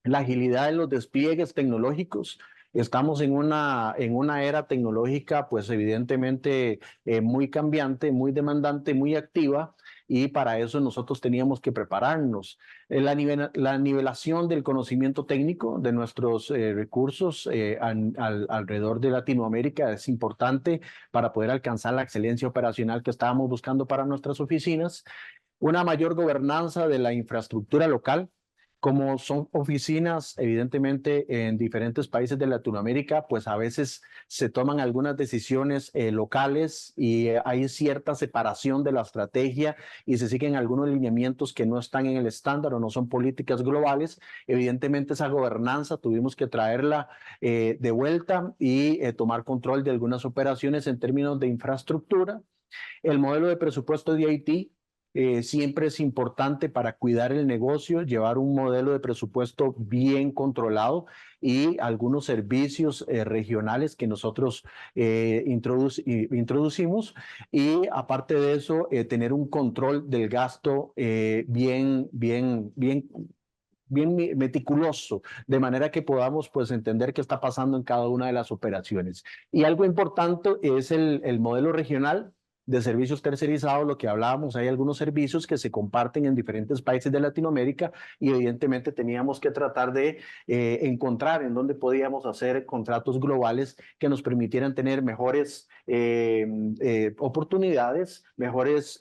La agilidad de los despliegues tecnológicos. Estamos en una era tecnológica, pues evidentemente muy cambiante, muy demandante, muy activa, y para eso nosotros teníamos que prepararnos. La nivelación del conocimiento técnico de nuestros recursos alrededor de Latinoamérica es importante para poder alcanzar la excelencia operacional que estábamos buscando para nuestras oficinas. Una mayor gobernanza de la infraestructura local. Como son oficinas, evidentemente, en diferentes países de Latinoamérica, pues a veces se toman algunas decisiones locales y hay cierta separación de la estrategia y se siguen algunos lineamientos que no están en el estándar o no son políticas globales. Evidentemente, esa gobernanza tuvimos que traerla de vuelta y tomar control de algunas operaciones en términos de infraestructura. El modelo de presupuesto de IT. Siempre es importante para cuidar el negocio, llevar un modelo de presupuesto bien controlado y algunos servicios regionales que nosotros introducimos, y aparte de eso, tener un control del gasto bien meticuloso, de manera que podamos pues entender qué está pasando en cada una de las operaciones. Y algo importante es el modelo regional de servicios tercerizados, lo que hablábamos. Hay algunos servicios que se comparten en diferentes países de Latinoamérica y evidentemente teníamos que tratar de encontrar en dónde podíamos hacer contratos globales que nos permitieran tener mejores oportunidades, mejores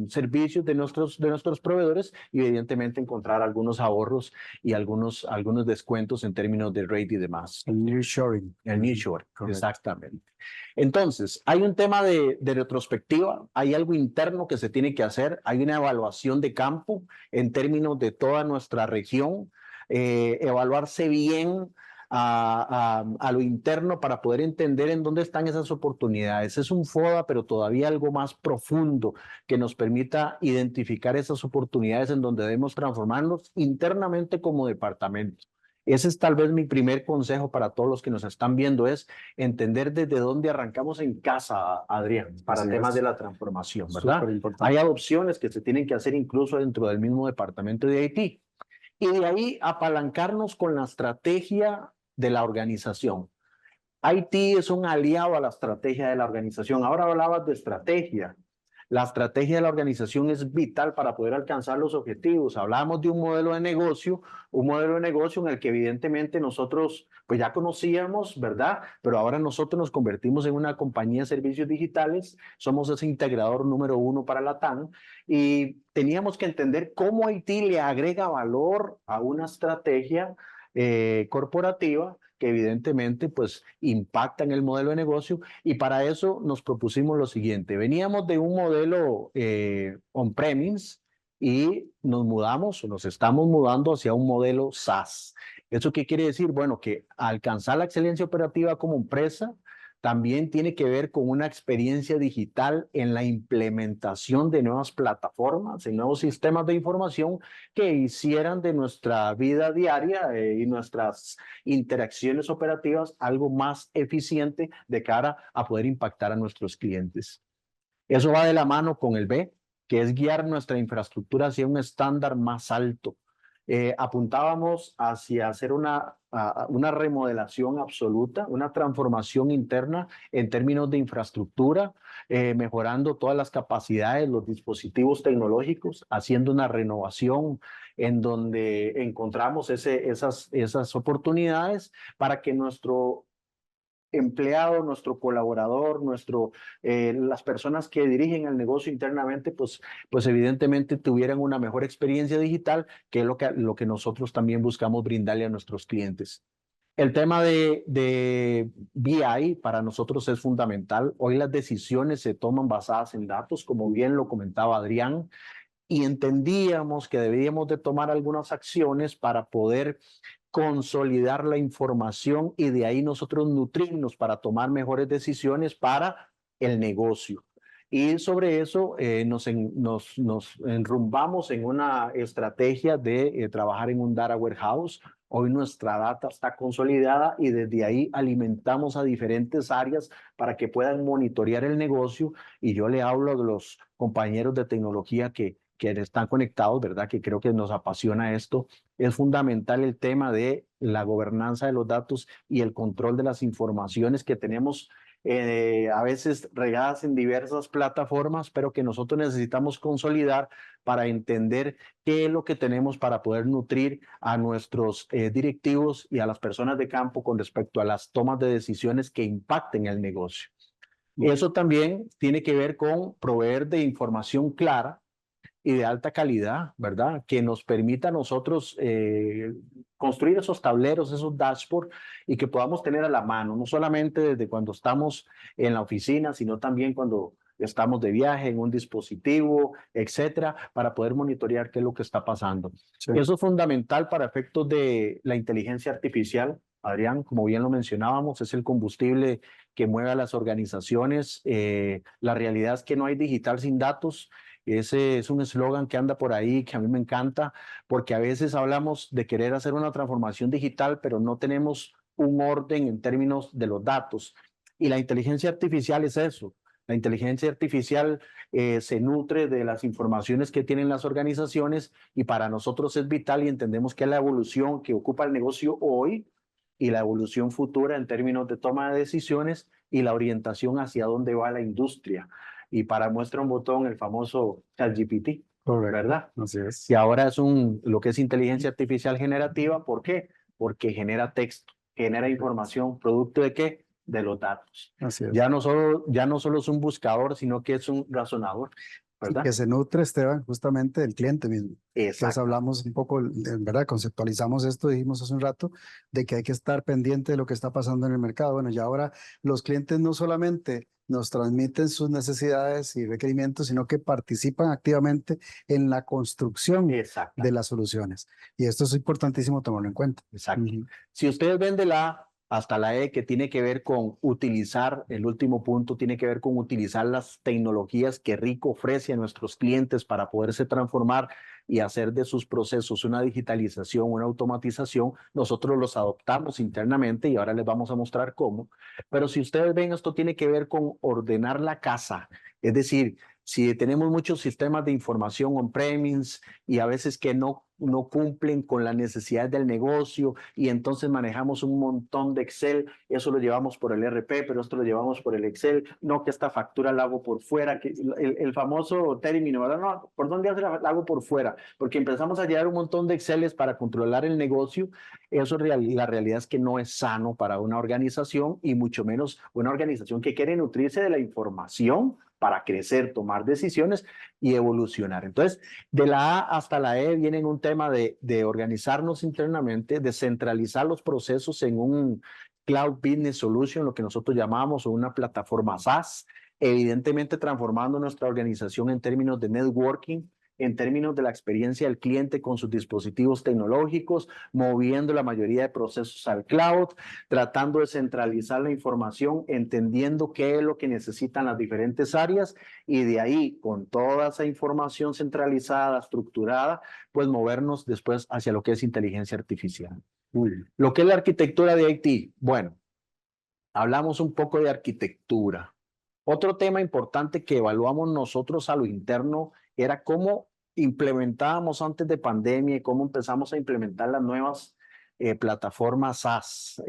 servicios de nuestros proveedores y evidentemente encontrar algunos ahorros y algunos descuentos en términos de rate y demás. El nearshoring. El nearshoring, exactamente. Entonces, hay un tema de retrospectiva, hay algo interno que se tiene que hacer, hay una evaluación de campo en términos de toda nuestra región, evaluarse bien a lo interno para poder entender en dónde están esas oportunidades. Es un FODA, pero todavía algo más profundo que nos permita identificar esas oportunidades en donde debemos transformarnos internamente como departamento. Ese es tal vez mi primer consejo para todos los que nos están viendo, es entender desde dónde arrancamos en casa, Adrián, para temas de la transformación, ¿verdad? Hay adopciones que se tienen que hacer incluso dentro del mismo departamento de IT. Y de ahí apalancarnos con la estrategia de la organización. IT es un aliado a la estrategia de la organización. Ahora hablabas de estrategia. La estrategia de la organización es vital para poder alcanzar los objetivos. Hablábamos de un modelo de negocio en el que evidentemente nosotros pues ya conocíamos, ¿verdad? Pero ahora nosotros nos convertimos en una compañía de servicios digitales, somos ese integrador número 1 para la TAM y teníamos que entender cómo IT le agrega valor a una estrategia corporativa que evidentemente pues impacta en el modelo de negocio, y para eso nos propusimos lo siguiente. Veníamos de un modelo on-premise y nos estamos mudando hacia un modelo SaaS. ¿Eso qué quiere decir? Bueno, que alcanzar la excelencia operativa como empresa también tiene que ver con una experiencia digital en la implementación de nuevas plataformas, en nuevos sistemas de información que hicieran de nuestra vida diaria y nuestras interacciones operativas algo más eficiente de cara a poder impactar a nuestros clientes. Eso va de la mano con el B, que es guiar nuestra infraestructura hacia un estándar más alto. Apuntábamos hacia hacer una remodelación absoluta, una transformación interna en términos de infraestructura, mejorando todas las capacidades, los dispositivos tecnológicos, haciendo una renovación en donde encontramos esas oportunidades para que nuestro empleado, nuestro colaborador, las personas que dirigen el negocio internamente, pues evidentemente tuvieran una mejor experiencia digital, que es lo que nosotros también buscamos brindarle a nuestros clientes. El tema de BI para nosotros es fundamental. Hoy las decisiones se toman basadas en datos, como bien lo comentaba Adrián, y entendíamos que debíamos de tomar algunas acciones para poder consolidar la información y de ahí nosotros nutrirnos para tomar mejores decisiones para el negocio. Y sobre eso nos enrumbamos en una estrategia de trabajar en un data warehouse, Hoy nuestra data está consolidada y desde ahí alimentamos a diferentes áreas para que puedan monitorear el negocio. Y yo le hablo de los compañeros de tecnología que están conectados, ¿verdad? Que creo que nos apasiona esto. Es fundamental el tema de la gobernanza de los datos y el control de las informaciones que tenemos a veces regadas en diversas plataformas, pero que nosotros necesitamos consolidar para entender qué es lo que tenemos para poder nutrir a nuestros directivos y a las personas de campo con respecto a las tomas de decisiones que impacten el negocio. Eso también tiene que ver con proveer de información clara y de alta calidad, ¿verdad? Que nos permita a nosotros construir esos tableros, esos dashboards y que podamos tener a la mano, no solamente desde cuando estamos en la oficina, sino también cuando estamos de viaje en un dispositivo, etcétera, para poder monitorear qué es lo que está pasando. Sí. Eso es fundamental para efectos de la inteligencia artificial. Adrián, como bien lo mencionábamos, es el combustible que mueve a las organizaciones. La realidad es que no hay digital sin datos. Ese es un eslogan que anda por ahí que a mí me encanta, porque a veces hablamos de querer hacer una transformación digital, pero no tenemos un orden en términos de los datos. Y la inteligencia artificial es eso. La inteligencia artificial se nutre de las informaciones que tienen las organizaciones y para nosotros es vital y entendemos que es la evolución que ocupa el negocio hoy y la evolución futura en términos de toma de decisiones y la orientación hacia dónde va la industria. Y para muestra un botón, el famoso ChatGPT, Correcto. ¿verdad? Así es. Y ahora es lo que es inteligencia artificial generativa. ¿Por qué? Porque genera texto, genera información, ¿producto de qué? De los datos. Así es. Ya no solo es un buscador, sino que es un razonador, ¿verdad? Que se nutre, Esteban, justamente del cliente mismo. Entonces Exacto. hablamos un poco, ¿verdad? Conceptualizamos esto, dijimos hace un rato, de que hay que estar pendiente de lo que está pasando en el mercado. Bueno, ya ahora los clientes no solamente nos transmiten sus necesidades y requerimientos, sino que participan activamente en la construcción Exacto. de las soluciones. Y esto es importantísimo tomarlo en cuenta. Exacto. Si ustedes ven de la A hasta la E, que tiene que ver con utilizar, el último punto tiene que ver con utilizar las tecnologías que Rico ofrece a nuestros clientes para poderse transformar y hacer de sus procesos una digitalización, una automatización. Nosotros los adoptamos internamente y ahora les vamos a mostrar cómo. Pero si ustedes ven, esto tiene que ver con ordenar la casa. Es decir, si tenemos muchos sistemas de información on-premise y a veces que no cumplen con las necesidades del negocio y entonces manejamos un montón de Excel, eso lo llevamos por el ERP, pero esto lo llevamos por el Excel, no que esta factura la hago por fuera, que el famoso término, ¿verdad? No, ¿por dónde la hago por fuera? Porque empezamos a llevar un montón de Exceles para controlar el negocio. Eso la realidad es que no es sano para una organización y mucho menos una organización que quiere nutrirse de la información para crecer, tomar decisiones y evolucionar. Entonces, de la A hasta la E viene un tema de organizarnos internamente, de centralizar los procesos en un Cloud Business Solution, lo que nosotros llamamos, o una plataforma SaaS, evidentemente transformando nuestra organización en términos de networking, en términos de la experiencia del cliente con sus dispositivos tecnológicos, moviendo la mayoría de procesos al cloud, tratando de centralizar la información, entendiendo qué es lo que necesitan las diferentes áreas y de ahí, con toda esa información centralizada, estructurada, pues movernos después hacia lo que es inteligencia artificial. Lo que es la arquitectura de IT, bueno, hablamos un poco de arquitectura. Otro tema importante que evaluamos nosotros a lo interno era cómo implementábamos antes de pandemia y cómo empezamos a implementar las nuevas plataformas SaaS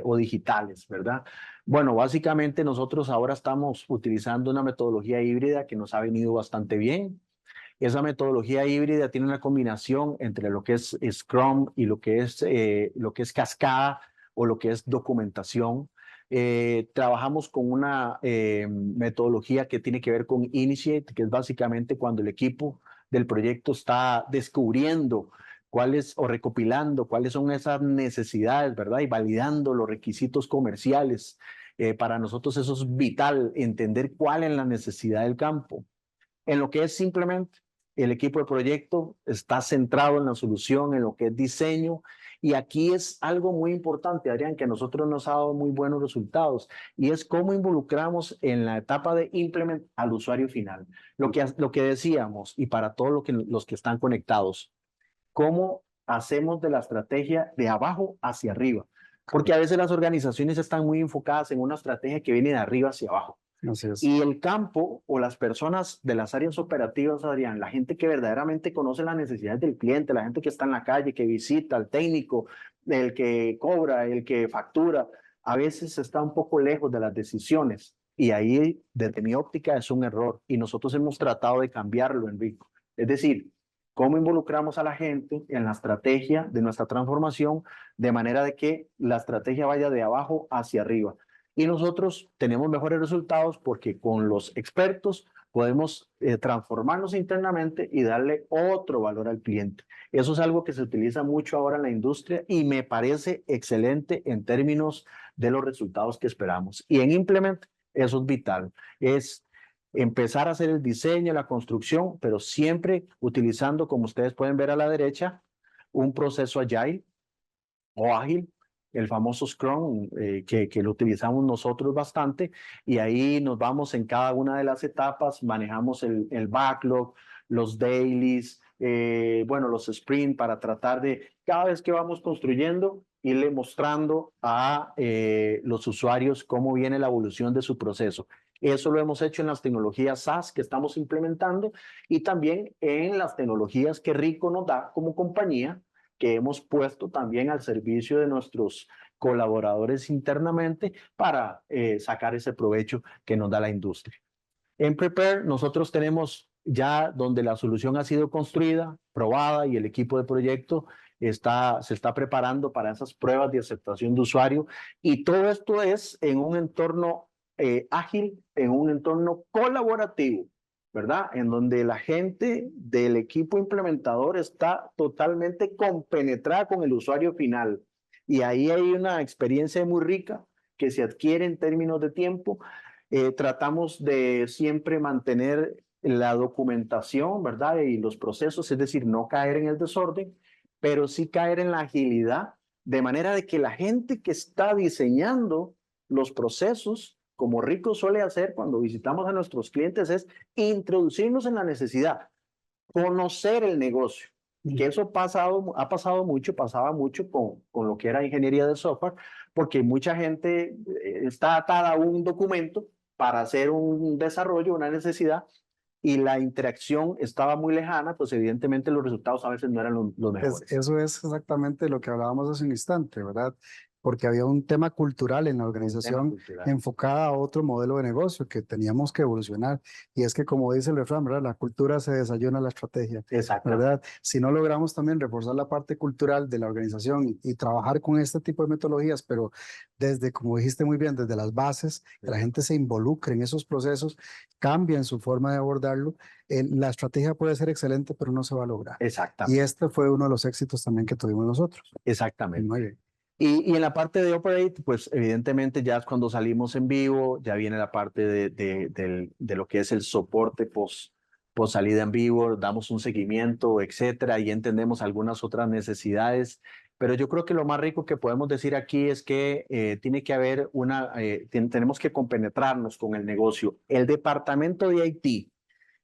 o digitales, ¿verdad? Bueno, básicamente nosotros ahora estamos utilizando una metodología híbrida que nos ha venido bastante bien. Esa metodología híbrida tiene una combinación entre lo que es Scrum y lo que es Cascada o lo que es documentación. Trabajamos con una metodología que tiene que ver con Initiate, que es básicamente cuando el equipo del proyecto está descubriendo cuáles o recopilando cuáles son esas necesidades, ¿verdad? Y validando los requisitos comerciales. Para nosotros eso es vital, entender cuál es la necesidad del campo. En lo que es simplemente el equipo de proyecto está centrado en la solución, en lo que es diseño. Y aquí es algo muy importante, Adrián, que a nosotros nos ha dado muy buenos resultados, y es cómo involucramos en la etapa de implement al usuario final. Lo que decíamos, y para todos los que están conectados, cómo hacemos de la estrategia de abajo hacia arriba, porque a veces las organizaciones están muy enfocadas en una estrategia que viene de arriba hacia abajo. Así es. Y el campo o las personas de las áreas operativas, Adrián, la gente que verdaderamente conoce las necesidades del cliente, la gente que está en la calle, que visita al técnico, el que cobra, el que factura, a veces está un poco lejos de las decisiones. Y ahí, desde mi óptica, es un error. Y nosotros hemos tratado de cambiarlo, Enrico. Es decir, cómo involucramos a la gente en la estrategia de nuestra transformación, de manera de que la estrategia vaya de abajo hacia arriba. Y nosotros tenemos mejores resultados porque con los expertos podemos transformarnos internamente y darle otro valor al cliente. Eso es algo que se utiliza mucho ahora en la industria y me parece excelente en términos de los resultados que esperamos. Y en Implement, eso es vital. Es empezar a hacer el diseño, la construcción, pero siempre utilizando, como ustedes pueden ver a la derecha, un proceso agile o ágil, el famoso Scrum, que lo utilizamos nosotros bastante, y ahí nos vamos en cada una de las etapas, manejamos el backlog, los dailies, bueno, los sprint, para tratar de, cada vez que vamos construyendo, irle mostrando a los usuarios cómo viene la evolución de su proceso. Eso lo hemos hecho en las tecnologías SaaS que estamos implementando y también en las tecnologías que Rico nos da como compañía, que hemos puesto también al servicio de nuestros colaboradores internamente para sacar ese provecho que nos da la industria. En Prepare nosotros tenemos ya donde la solución ha sido construida, probada y el equipo de proyecto se está preparando para esas pruebas de aceptación de usuario y todo esto es en un entorno ágil, en un entorno colaborativo, ¿verdad? En donde la gente del equipo implementador está totalmente compenetrada con el usuario final. Y ahí hay una experiencia muy rica que se adquiere en términos de tiempo. Tratamos de siempre mantener la documentación, ¿verdad? Y los procesos, es decir, no caer en el desorden, pero sí caer en la agilidad, de manera de que la gente que está diseñando los procesos, como Rico suele hacer cuando visitamos a nuestros clientes, es introducirnos en la necesidad, conocer el negocio. Que eso pasaba mucho con lo que era ingeniería de software, porque mucha gente está atada a un documento para hacer un desarrollo, una necesidad, y la interacción estaba muy lejana, pues evidentemente los resultados a veces no eran los mejores. Eso es exactamente lo que hablábamos hace un instante, ¿verdad? Porque había un tema cultural en la organización enfocada a otro modelo de negocio que teníamos que evolucionar. Y es que, como dice el refrán, ¿verdad? La cultura se desayuna la estrategia, ¿verdad? Si no logramos también reforzar la parte cultural de la organización y trabajar con este tipo de metodologías, pero desde, como dijiste muy bien, desde las bases, que la gente se involucre en esos procesos, cambien su forma de abordarlo, la estrategia puede ser excelente, pero no se va a lograr. Exactamente. Y este fue uno de los éxitos también que tuvimos nosotros. Exactamente. Muy bien. Y en la parte de Operate, pues evidentemente ya cuando salimos en vivo, ya viene la parte de lo que es el soporte post salida en vivo, damos un seguimiento, etcétera, y entendemos algunas otras necesidades. Pero yo creo que lo más rico que podemos decir aquí es que tiene que haber tenemos que compenetrarnos con el negocio. El departamento de IT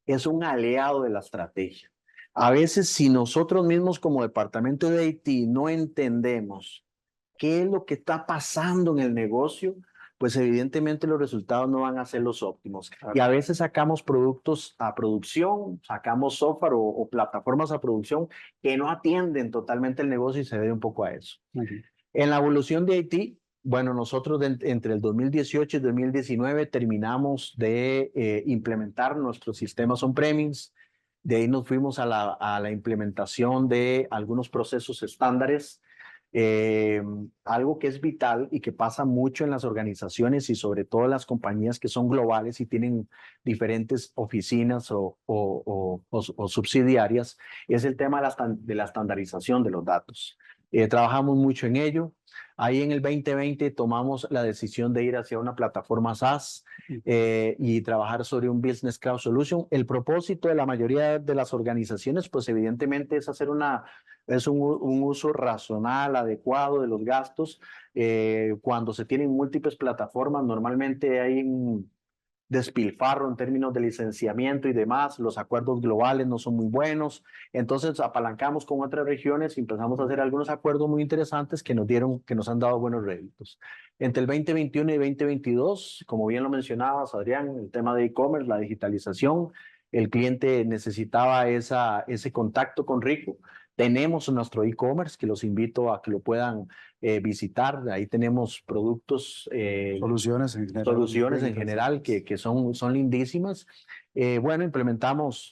es un aliado de la estrategia. A veces, si nosotros mismos como departamento de IT no entendemos qué es lo que está pasando en el negocio, pues evidentemente los resultados no van a ser los óptimos. Y a veces sacamos productos a producción, sacamos software o plataformas a producción que no atienden totalmente el negocio y se debe un poco a eso. En la evolución de IT, bueno, nosotros entre el 2018 y 2019 terminamos de implementar nuestros sistemas on-premise. De ahí nos fuimos a la implementación de algunos procesos estándares. Algo que es vital y que pasa mucho en las organizaciones y sobre todo en las compañías que son globales y tienen diferentes oficinas o subsidiarias, es el tema de la estandarización de los datos. Trabajamos mucho en ello. Ahí en el 2020 tomamos la decisión de ir hacia una plataforma SaaS y trabajar sobre un Business Cloud Solution. El propósito de la mayoría de las organizaciones, pues evidentemente es hacer un uso racional, adecuado de los gastos. Cuando se tienen múltiples plataformas, normalmente hay despilfarro en términos de licenciamiento y demás, los acuerdos globales no son muy buenos, entonces apalancamos con otras regiones y empezamos a hacer algunos acuerdos muy interesantes que nos han dado buenos réditos. Entre el 2021 y 2022, como bien lo mencionabas, Adrián, el tema de e-commerce, la digitalización, el cliente necesitaba ese contacto con Rico. Tenemos nuestro e-commerce, que los invito a que lo puedan visitar. Ahí tenemos productos, Soluciones en general. soluciones en general que son lindísimas. Bueno,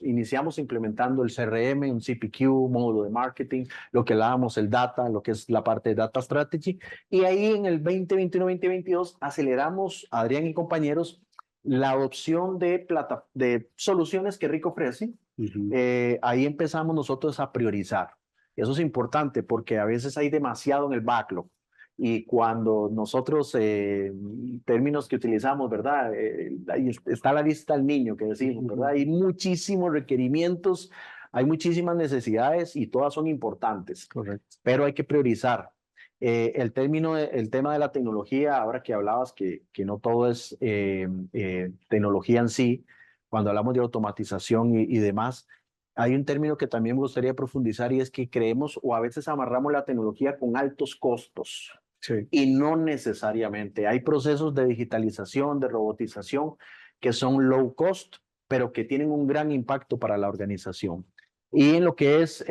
iniciamos implementando el CRM, un CPQ, módulo de marketing, lo que hablábamos, el data, lo que es la parte de data strategy. Y ahí en el 2021-2022 aceleramos, Adrián y compañeros, la adopción de soluciones que Rico ofrece. Ahí empezamos nosotros a priorizar. Eso es importante porque a veces hay demasiado en el backlog. Y cuando nosotros, términos que utilizamos, ¿verdad? Ahí está la lista del niño que decimos, ¿verdad? Hay muchísimos requerimientos, hay muchísimas necesidades y todas son importantes. Correcto. Pero hay que priorizar. El tema de la tecnología, ahora que hablabas que no todo es tecnología en sí, cuando hablamos de automatización y demás, hay un término que también me gustaría profundizar y es que creemos o a veces amarramos la tecnología con altos costos. Sí. Y no necesariamente. Hay procesos de digitalización, de robotización que son low cost, pero que tienen un gran impacto para la organización. Y en lo que es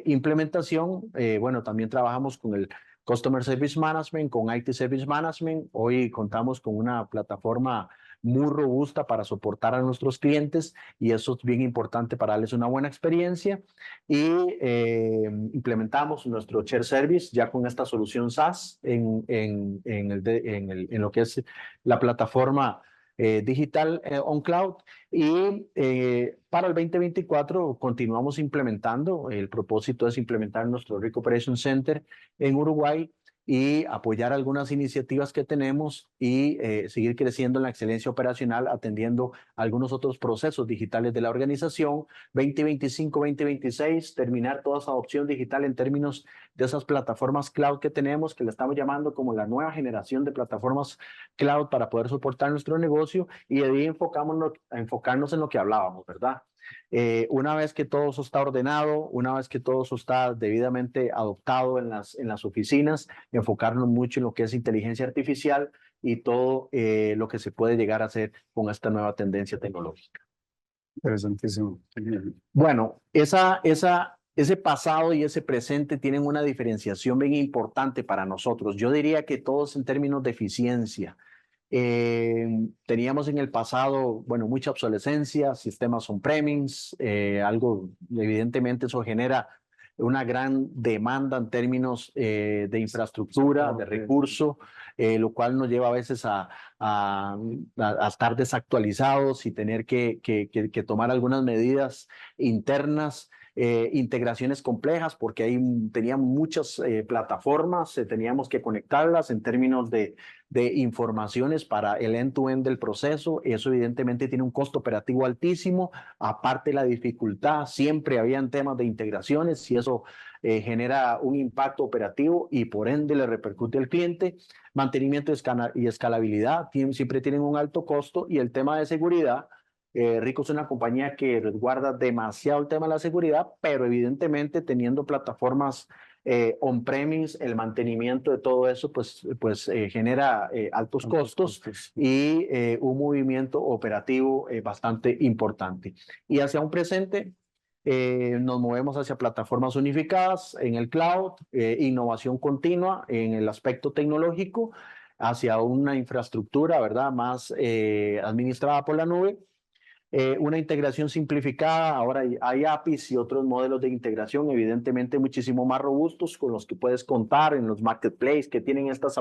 implementación, bueno, también trabajamos con el Customer Service Management, con IT Service Management. Hoy contamos con una plataforma muy robusta para soportar a nuestros clientes y eso es bien importante para darles una buena experiencia. Y implementamos nuestro Share Service ya con esta solución SaaS en lo que es la plataforma digital on cloud. Y para el 2024 continuamos implementando. El propósito es implementar nuestro Rico Operation Center en Uruguay y apoyar algunas iniciativas que tenemos y seguir creciendo en la excelencia operacional, atendiendo algunos otros procesos digitales de la organización. 2025-2026, terminar toda esa adopción digital en términos de esas plataformas cloud que tenemos, que le estamos llamando como la nueva generación de plataformas cloud para poder soportar nuestro negocio, y de ahí enfocarnos en lo que hablábamos, ¿verdad? Una vez que todo eso está ordenado, una vez que todo eso está debidamente adoptado en las oficinas, enfocarnos mucho en lo que es inteligencia artificial y todo lo que se puede llegar a hacer con esta nueva tendencia tecnológica. Interesantísimo. Bueno, ese pasado y ese presente tienen una diferenciación bien importante para nosotros. Yo diría que todos en términos de eficiencia. Teníamos en el pasado, bueno, mucha obsolescencia, sistemas on-premise, algo, evidentemente eso genera una gran demanda en términos de infraestructura, de recursos, lo cual nos lleva a veces a estar desactualizados y tener que tomar algunas medidas internas. Integraciones complejas porque ahí teníamos muchas plataformas, teníamos que conectarlas en términos de informaciones para el end-to-end del proceso. Eso evidentemente tiene un costo operativo altísimo, aparte la dificultad, siempre habían temas de integraciones y eso genera un impacto operativo y por ende le repercute al cliente. Mantenimiento y escalabilidad siempre tienen un alto costo, y el tema de seguridad. Rico es una compañía que resguarda demasiado el tema de la seguridad, pero evidentemente teniendo plataformas on-premise, el mantenimiento de todo eso pues genera altos costos y un movimiento operativo bastante importante. Y hacia un presente, nos movemos hacia plataformas unificadas en el cloud, innovación continua en el aspecto tecnológico, hacia una infraestructura, ¿verdad?, más administrada por la nube. Una integración simplificada. Ahora hay APIs y otros modelos de integración evidentemente muchísimo más robustos con los que puedes contar en los marketplaces que tienen estas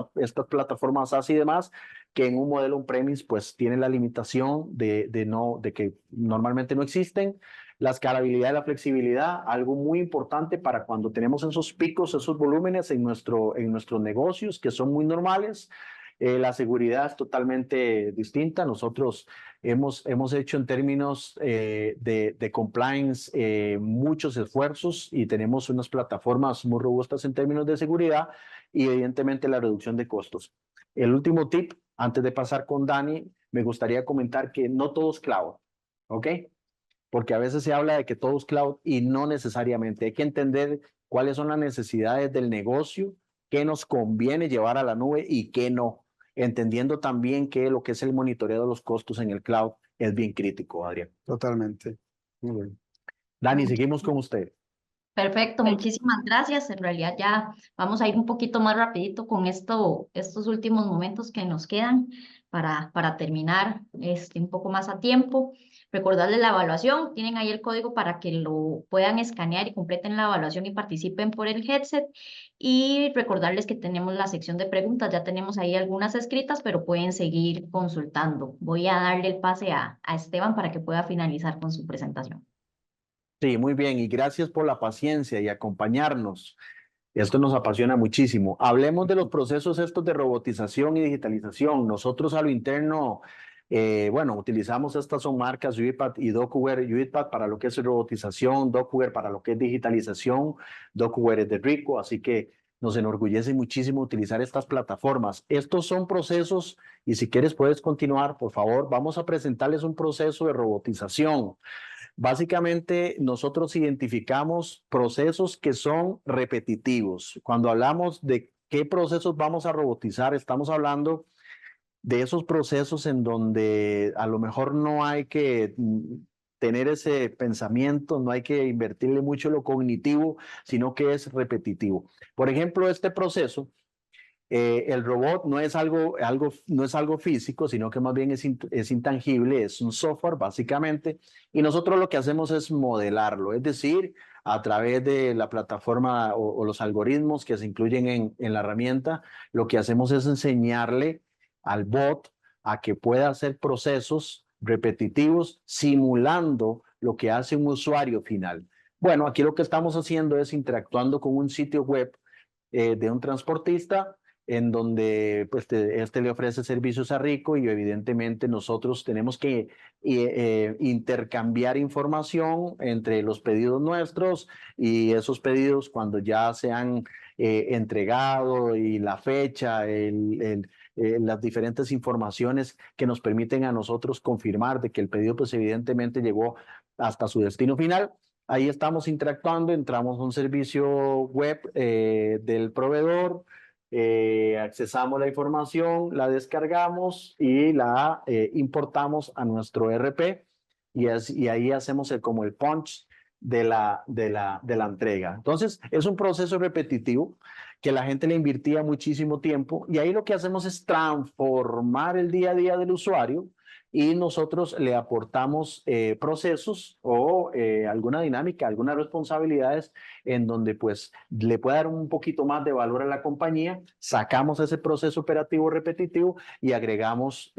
plataformas SaaS y demás, que en un modelo on-premise pues tienen la limitación de que normalmente no existen. La escalabilidad y la flexibilidad, algo muy importante para cuando tenemos esos picos, esos volúmenes en nuestros negocios que son muy normales. La seguridad es totalmente distinta. Nosotros hemos hecho en términos de compliance muchos esfuerzos y tenemos unas plataformas muy robustas en términos de seguridad y evidentemente la reducción de costos. El último tip, Antes de pasar con Dani, me gustaría comentar que no todo es cloud, ¿ok? Porque a veces se habla de que todo es cloud y no necesariamente. Hay que entender cuáles son las necesidades del negocio, qué nos conviene llevar a la nube y qué no. Entendiendo también que lo que es el monitoreo de los costos en el cloud es bien crítico, Adrián. Totalmente. Muy bien. Dani, seguimos con usted. Perfecto, muchísimas gracias. En realidad ya vamos a ir un poquito más rapidito con estos últimos momentos que nos quedan para terminar un poco más a tiempo. Recordarles la evaluación, tienen ahí el código para que lo puedan escanear y completen la evaluación y participen por el headset. Y recordarles que tenemos la sección de preguntas, ya tenemos ahí algunas escritas, pero pueden seguir consultando. Voy a darle el pase a Esteban para que pueda finalizar con su presentación. Sí, muy bien, y gracias por la paciencia y acompañarnos. Esto nos apasiona muchísimo. Hablemos de los procesos estos de robotización y digitalización. Nosotros a lo interno, bueno, utilizamos estas son marcas UiPath y DocuWare. UiPath para lo que es robotización, DocuWare para lo que es digitalización. DocuWare es de Rico, así que nos enorgullece muchísimo utilizar estas plataformas. Estos son procesos, y si quieres puedes continuar, por favor. Vamos a presentarles un proceso de robotización. Básicamente, nosotros identificamos procesos que son repetitivos. Cuando hablamos de qué procesos vamos a robotizar, estamos hablando de esos procesos en donde a lo mejor no hay que tener ese pensamiento, no hay que invertirle mucho lo cognitivo, sino que es repetitivo. Por ejemplo, este proceso el robot no es algo físico, sino que más bien es intangible, es un software básicamente, y nosotros lo que hacemos es modelarlo, es decir, a través de la plataforma o los algoritmos que se incluyen en la herramienta, lo que hacemos es enseñarle al bot a que pueda hacer procesos repetitivos simulando lo que hace un usuario final. Bueno, aquí lo que estamos haciendo es interactuando con un sitio web de un transportista en donde pues, este le ofrece servicios a Rico y evidentemente nosotros tenemos que intercambiar información entre los pedidos nuestros y esos pedidos cuando ya se han entregado y la fecha, las diferentes informaciones que nos permiten a nosotros confirmar de que el pedido pues evidentemente llegó hasta su destino final. Ahí estamos interactuando, entramos a un servicio web del proveedor, accesamos la información, la descargamos y la importamos a nuestro ERP y ahí hacemos como el punch de la entrega. Entonces, es un proceso repetitivo que la gente le invertía muchísimo tiempo y ahí lo que hacemos es transformar el día a día del usuario y nosotros le aportamos procesos o alguna dinámica, algunas responsabilidades en donde pues le puede dar un poquito más de valor a la compañía, sacamos ese proceso operativo repetitivo y agregamos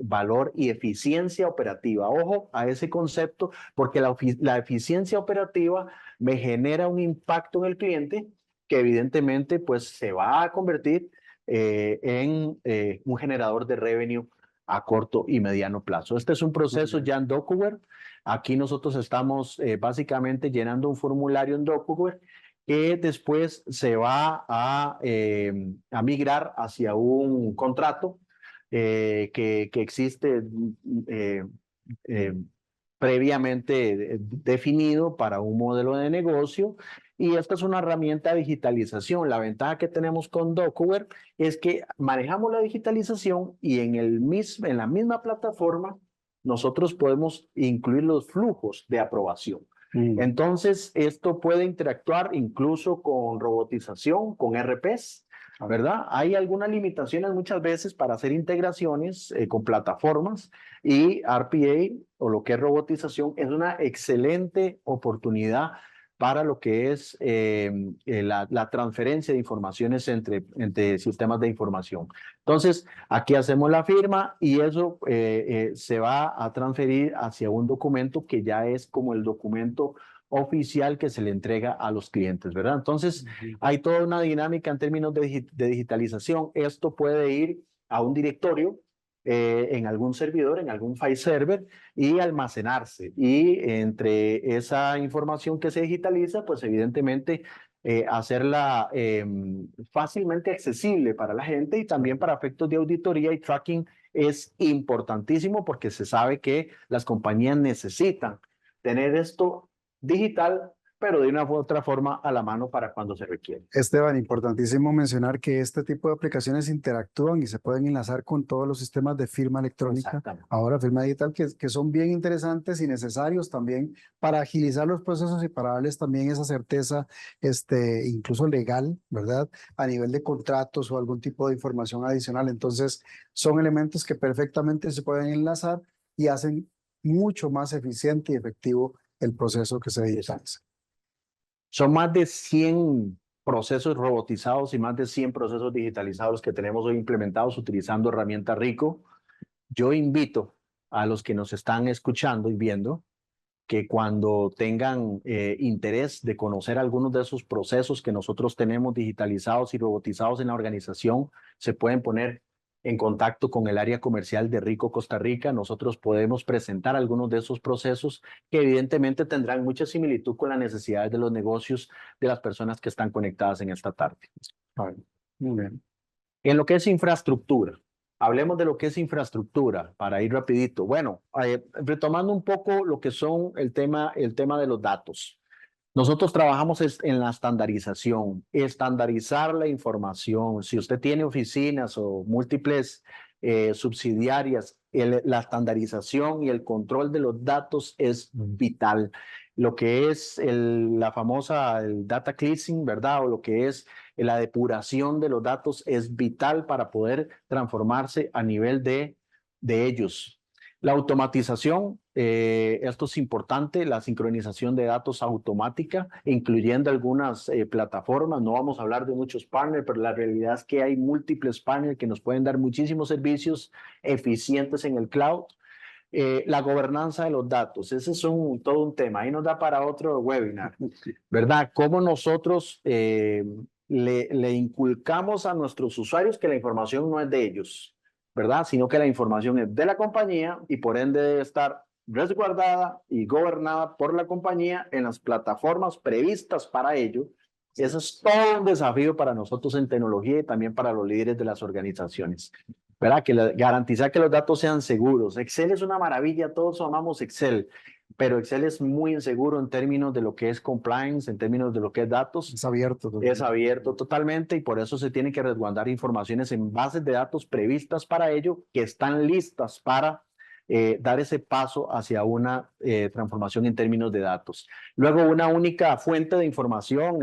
valor y eficiencia operativa. Ojo a ese concepto porque la eficiencia operativa me genera un impacto en el cliente que evidentemente pues se va a convertir en un generador de revenue a corto y mediano plazo. Este es un proceso ya en DocuWare. Aquí nosotros estamos básicamente llenando un formulario en DocuWare que después se va a migrar hacia un contrato que existe eh, previamente definido para un modelo de negocio y esta es una herramienta de digitalización. La ventaja que tenemos con DocuWare es que manejamos la digitalización y en la misma plataforma nosotros podemos incluir los flujos de aprobación. Entonces, esto puede interactuar incluso con robotización, con RPs, ¿verdad? Hay algunas limitaciones muchas veces para hacer integraciones con plataformas y RPA o lo que es robotización es una excelente oportunidad para lo que es la transferencia de informaciones entre sistemas de información. Entonces, aquí hacemos la firma y eso se va a transferir hacia un documento que ya es como el documento oficial que se le entrega a los clientes, ¿verdad? Entonces, hay toda una dinámica en términos de digitalización. Esto puede ir a un directorio en algún servidor, en algún file server y almacenarse. Y entre esa información que se digitaliza, pues evidentemente hacerla fácilmente accesible para la gente y también para efectos de auditoría y tracking es importantísimo porque se sabe que las compañías necesitan tener esto digital, pero de una u otra forma a la mano para cuando se requiere. Esteban, importantísimo mencionar que este tipo de aplicaciones interactúan y se pueden enlazar con todos los sistemas de firma electrónica, Exactamente. ahora firma digital, que son bien interesantes y necesarios también para agilizar los procesos y para darles también esa certeza, incluso legal, ¿verdad? A nivel de contratos o algún tipo de información adicional. Entonces, son elementos que perfectamente se pueden enlazar y hacen mucho más eficiente y efectivo el proceso que se digitaliza. Son más de 100 procesos robotizados y más de 100 procesos digitalizados que tenemos hoy implementados utilizando herramienta Rico. Yo invito a los que nos están escuchando y viendo que cuando tengan interés de conocer algunos de esos procesos que nosotros tenemos digitalizados y robotizados en la organización, se pueden poner en contacto con el área comercial de Rico Costa Rica. Nosotros podemos presentar algunos de esos procesos que evidentemente tendrán mucha similitud con las necesidades de los negocios de las personas que están conectadas en esta tarde. Muy bien. En lo que es infraestructura, hablemos de lo que es infraestructura para ir rapidito. Bueno, retomando un poco lo que son el tema de los datos. Nosotros trabajamos en la estandarización, estandarizar la información. Si usted tiene oficinas o múltiples subsidiarias, la estandarización y el control de los datos es vital. Lo que es la famosa data cleansing, ¿verdad? O lo que es la depuración de los datos es vital para poder transformarse a nivel de ellos. La automatización, esto es importante, la sincronización de datos automática, incluyendo algunas plataformas. No vamos a hablar de muchos partners, pero la realidad es que hay múltiples partners que nos pueden dar muchísimos servicios eficientes en el cloud. La gobernanza de los datos, ese es todo un tema, ahí nos da para otro webinar, ¿verdad? Cómo nosotros le inculcamos a nuestros usuarios que la información no es de ellos, ¿verdad? Sino que la información es de la compañía y por ende debe estar resguardada y gobernada por la compañía en las plataformas previstas para ello. Eso es todo un desafío para nosotros en tecnología y también para los líderes de las organizaciones, ¿verdad? Garantizar que los datos sean seguros. Excel es una maravilla, todos amamos Excel, pero Excel es muy inseguro en términos de lo que es compliance, en términos de lo que es datos. Es abierto. Es abierto totalmente y por eso se tiene que resguardar informaciones en bases de datos previstas para ello, que están listas para dar ese paso hacia una transformación en términos de datos. Luego, una única fuente de información,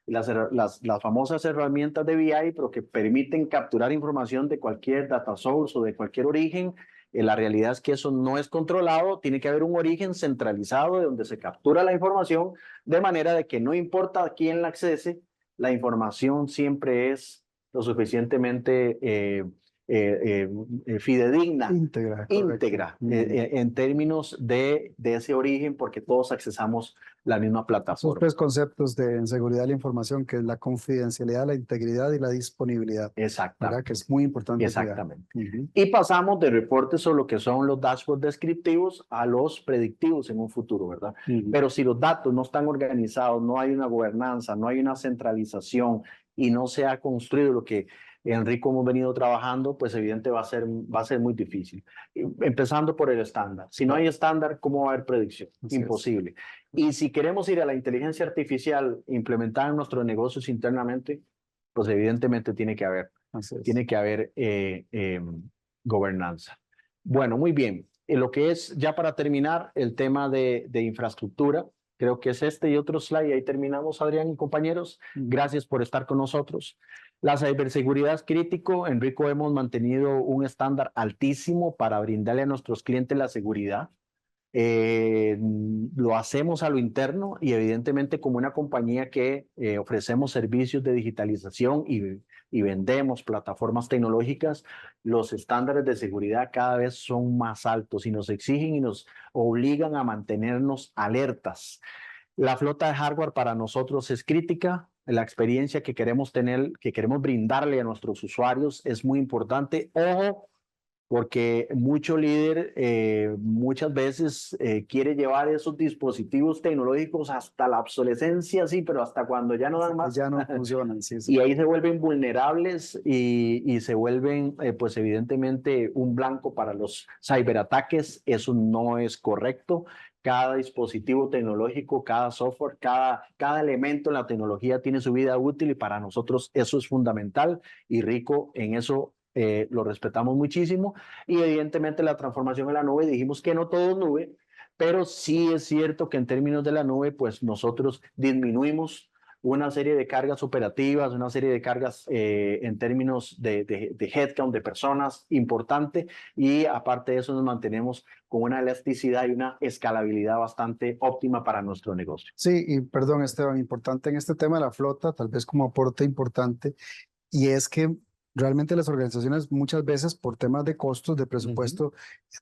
las famosas herramientas de BI, pero que permiten capturar información de cualquier data source o de cualquier origen. La realidad es que eso no es controlado, tiene que haber un origen centralizado de donde se captura la información, de manera de que no importa a quién la accese, la información siempre es lo suficientemente fidedigna, Íntegra. en términos de ese origen, porque todos accesamos la misma Esos plataforma. tres conceptos en seguridad de la información, que es la confidencialidad, la integridad y la disponibilidad. Exactamente. ¿Verdad? Que es muy importante. Exactamente. Y pasamos de reportes sobre lo que son los dashboards descriptivos a los predictivos en un futuro, ¿verdad? Pero si los datos no están organizados, no hay una gobernanza, no hay una centralización y no se ha construido lo que Enrico hemos venido trabajando, pues evidente va a ser muy difícil. Empezando por el estándar. Si no hay estándar, ¿cómo va a haber predicción? Imposible. Y si queremos ir a la inteligencia artificial implementada en nuestros negocios internamente, pues evidentemente tiene que haber gobernanza. Bueno, muy bien. Lo que es, ya para terminar, el tema de infraestructura, creo que es y otro slide. Ahí terminamos, Adrián y compañeros. Gracias por estar con nosotros. La ciberseguridad es crítico. En Rico hemos mantenido un estándar altísimo para brindarle a nuestros clientes la seguridad. Lo hacemos a lo interno y evidentemente como una compañía que ofrecemos servicios de digitalización y vendemos plataformas tecnológicas, los estándares de seguridad cada vez son más altos y nos exigen y nos obligan a mantenernos alertas. La flota de hardware para nosotros es crítica. La experiencia que queremos tener, que queremos brindarle a nuestros usuarios es muy importante. Ojo, porque mucho líder muchas veces quiere llevar esos dispositivos tecnológicos hasta la obsolescencia, sí, pero hasta cuando ya no dan más. Ya no funcionan, sí, sí. Y ahí se vuelven vulnerables y se vuelven, pues evidentemente, un blanco para los ciberataques. Eso no es correcto. Cada dispositivo tecnológico, cada software, cada elemento en la tecnología tiene su vida útil y para nosotros eso es fundamental y Rico en eso lo respetamos muchísimo. Y evidentemente la transformación en la nube, dijimos que no todo es nube, pero sí es cierto que en términos de la nube, pues nosotros disminuimos una serie de cargas operativas, una serie de cargas en términos de headcount, de personas importante, y aparte de eso nos mantenemos con una elasticidad y una escalabilidad bastante óptima para nuestro negocio. Sí, y perdón, Esteban, importante en este tema de la flota, tal vez como aporte importante, y es que realmente las organizaciones muchas veces por temas de costos, de presupuesto,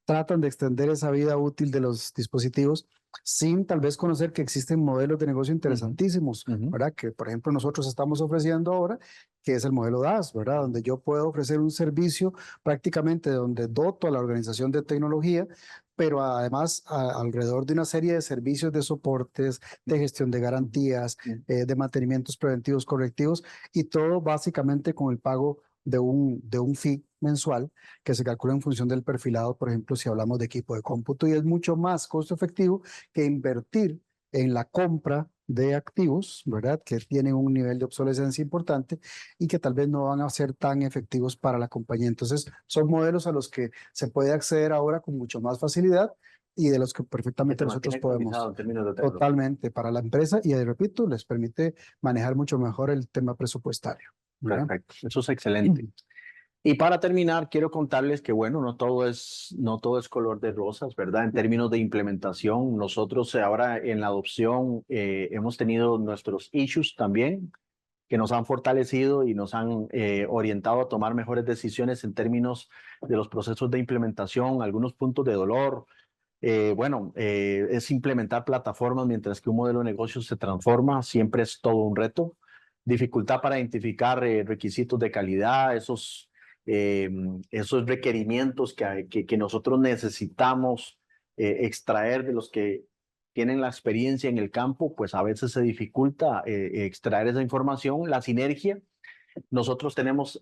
tratan de extender esa vida útil de los dispositivos sin tal vez conocer que existen modelos de negocio interesantísimos, ¿verdad? Que por ejemplo nosotros estamos ofreciendo ahora, que es el modelo DaaS, ¿verdad? Donde yo puedo ofrecer un servicio prácticamente donde doto a la organización de tecnología, pero además alrededor de una serie de servicios de soportes, de gestión de garantías, de mantenimientos preventivos correctivos, y todo básicamente con el pago de un fee mensual que se calcula en función del perfilado, por ejemplo, si hablamos de equipo de cómputo, y es mucho más costo efectivo que invertir en la compra de activos, ¿verdad? Que tienen un nivel de obsolescencia importante y que tal vez no van a ser tan efectivos para la compañía. Entonces, son modelos a los que se puede acceder ahora con mucho más facilidad y de los que perfectamente nosotros podemos. En términos de Totalmente para la empresa y, repito, les permite manejar mucho mejor el tema presupuestario, ¿verdad? Perfecto, eso es excelente. Y para terminar, quiero contarles que, bueno, no todo es color de rosas, ¿verdad? En términos de implementación, nosotros ahora en la adopción hemos tenido nuestros issues también, que nos han fortalecido y nos han orientado a tomar mejores decisiones en términos de los procesos de implementación, algunos puntos de dolor. Es implementar plataformas mientras que un modelo de negocio se transforma, siempre es todo un reto. Dificultad para identificar requisitos de calidad, esos requerimientos que nosotros necesitamos extraer de los que tienen la experiencia en el campo, pues a veces se dificulta extraer esa información, la sinergia. Nosotros tenemos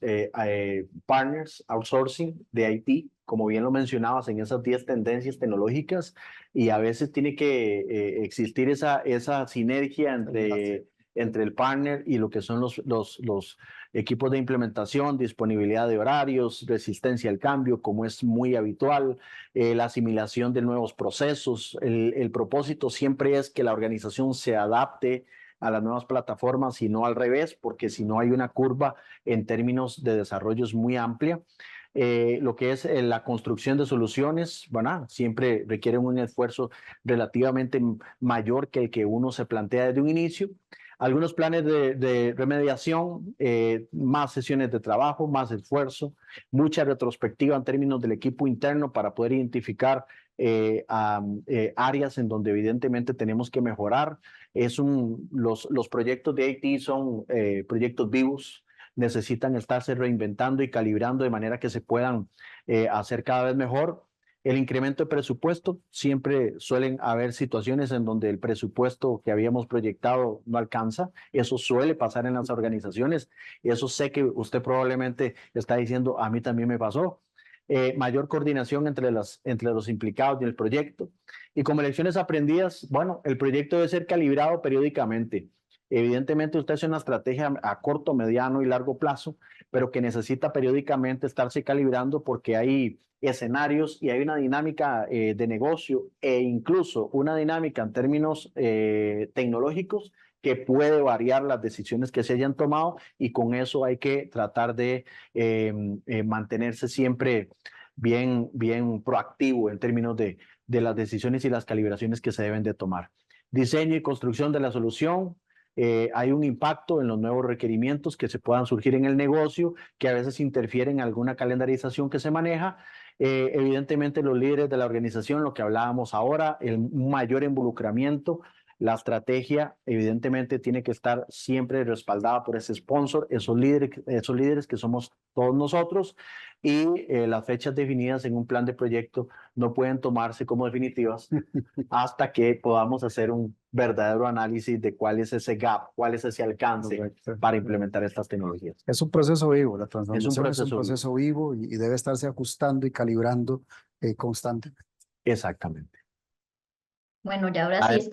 partners, outsourcing de IT, como bien lo mencionabas, en esas 10 tendencias tecnológicas, y a veces tiene que existir esa sinergia entre el partner y lo que son los equipos de implementación, disponibilidad de horarios, resistencia al cambio, como es muy habitual, la asimilación de nuevos procesos. El propósito siempre es que la organización se adapte a las nuevas plataformas y no al revés, porque si no hay una curva en términos de desarrollo es muy amplia. Lo que es la construcción de soluciones, bueno, siempre requiere un esfuerzo relativamente mayor que el que uno se plantea desde un inicio. Algunos planes de remediación, más sesiones de trabajo, más esfuerzo, mucha retrospectiva en términos del equipo interno para poder identificar áreas en donde evidentemente tenemos que mejorar. Los proyectos de IT son proyectos vivos, necesitan estarse reinventando y calibrando de manera que se puedan hacer cada vez mejor. El incremento de presupuesto, siempre suelen haber situaciones en donde el presupuesto que habíamos proyectado no alcanza. Eso suele pasar en las organizaciones. Y eso sé que usted probablemente está diciendo, a mí también me pasó. Mayor coordinación entre los implicados en el proyecto. Y como lecciones aprendidas, bueno, el proyecto debe ser calibrado periódicamente. Evidentemente usted hace una estrategia a corto, mediano y largo plazo, pero que necesita periódicamente estarse calibrando porque hay escenarios y hay una dinámica de negocio e incluso una dinámica en términos tecnológicos que puede variar las decisiones que se hayan tomado, y con eso hay que tratar de mantenerse siempre bien proactivo en términos de las decisiones y las calibraciones que se deben de tomar. Diseño y construcción de la solución. Hay un impacto en los nuevos requerimientos que se puedan surgir en el negocio, que a veces interfieren en alguna calendarización que se maneja. Evidentemente los líderes de la organización, lo que hablábamos ahora, el mayor involucramiento La estrategia evidentemente tiene que estar siempre respaldada por ese sponsor, esos líderes que somos todos nosotros, y las fechas definidas en un plan de proyecto no pueden tomarse como definitivas hasta que podamos hacer un verdadero análisis de cuál es ese gap, cuál es ese alcance Correcto. para implementar estas tecnologías. Es un proceso vivo, la transformación es un proceso proceso vivo y debe estarse ajustando y calibrando constantemente. Exactamente. Bueno, y ahora sí,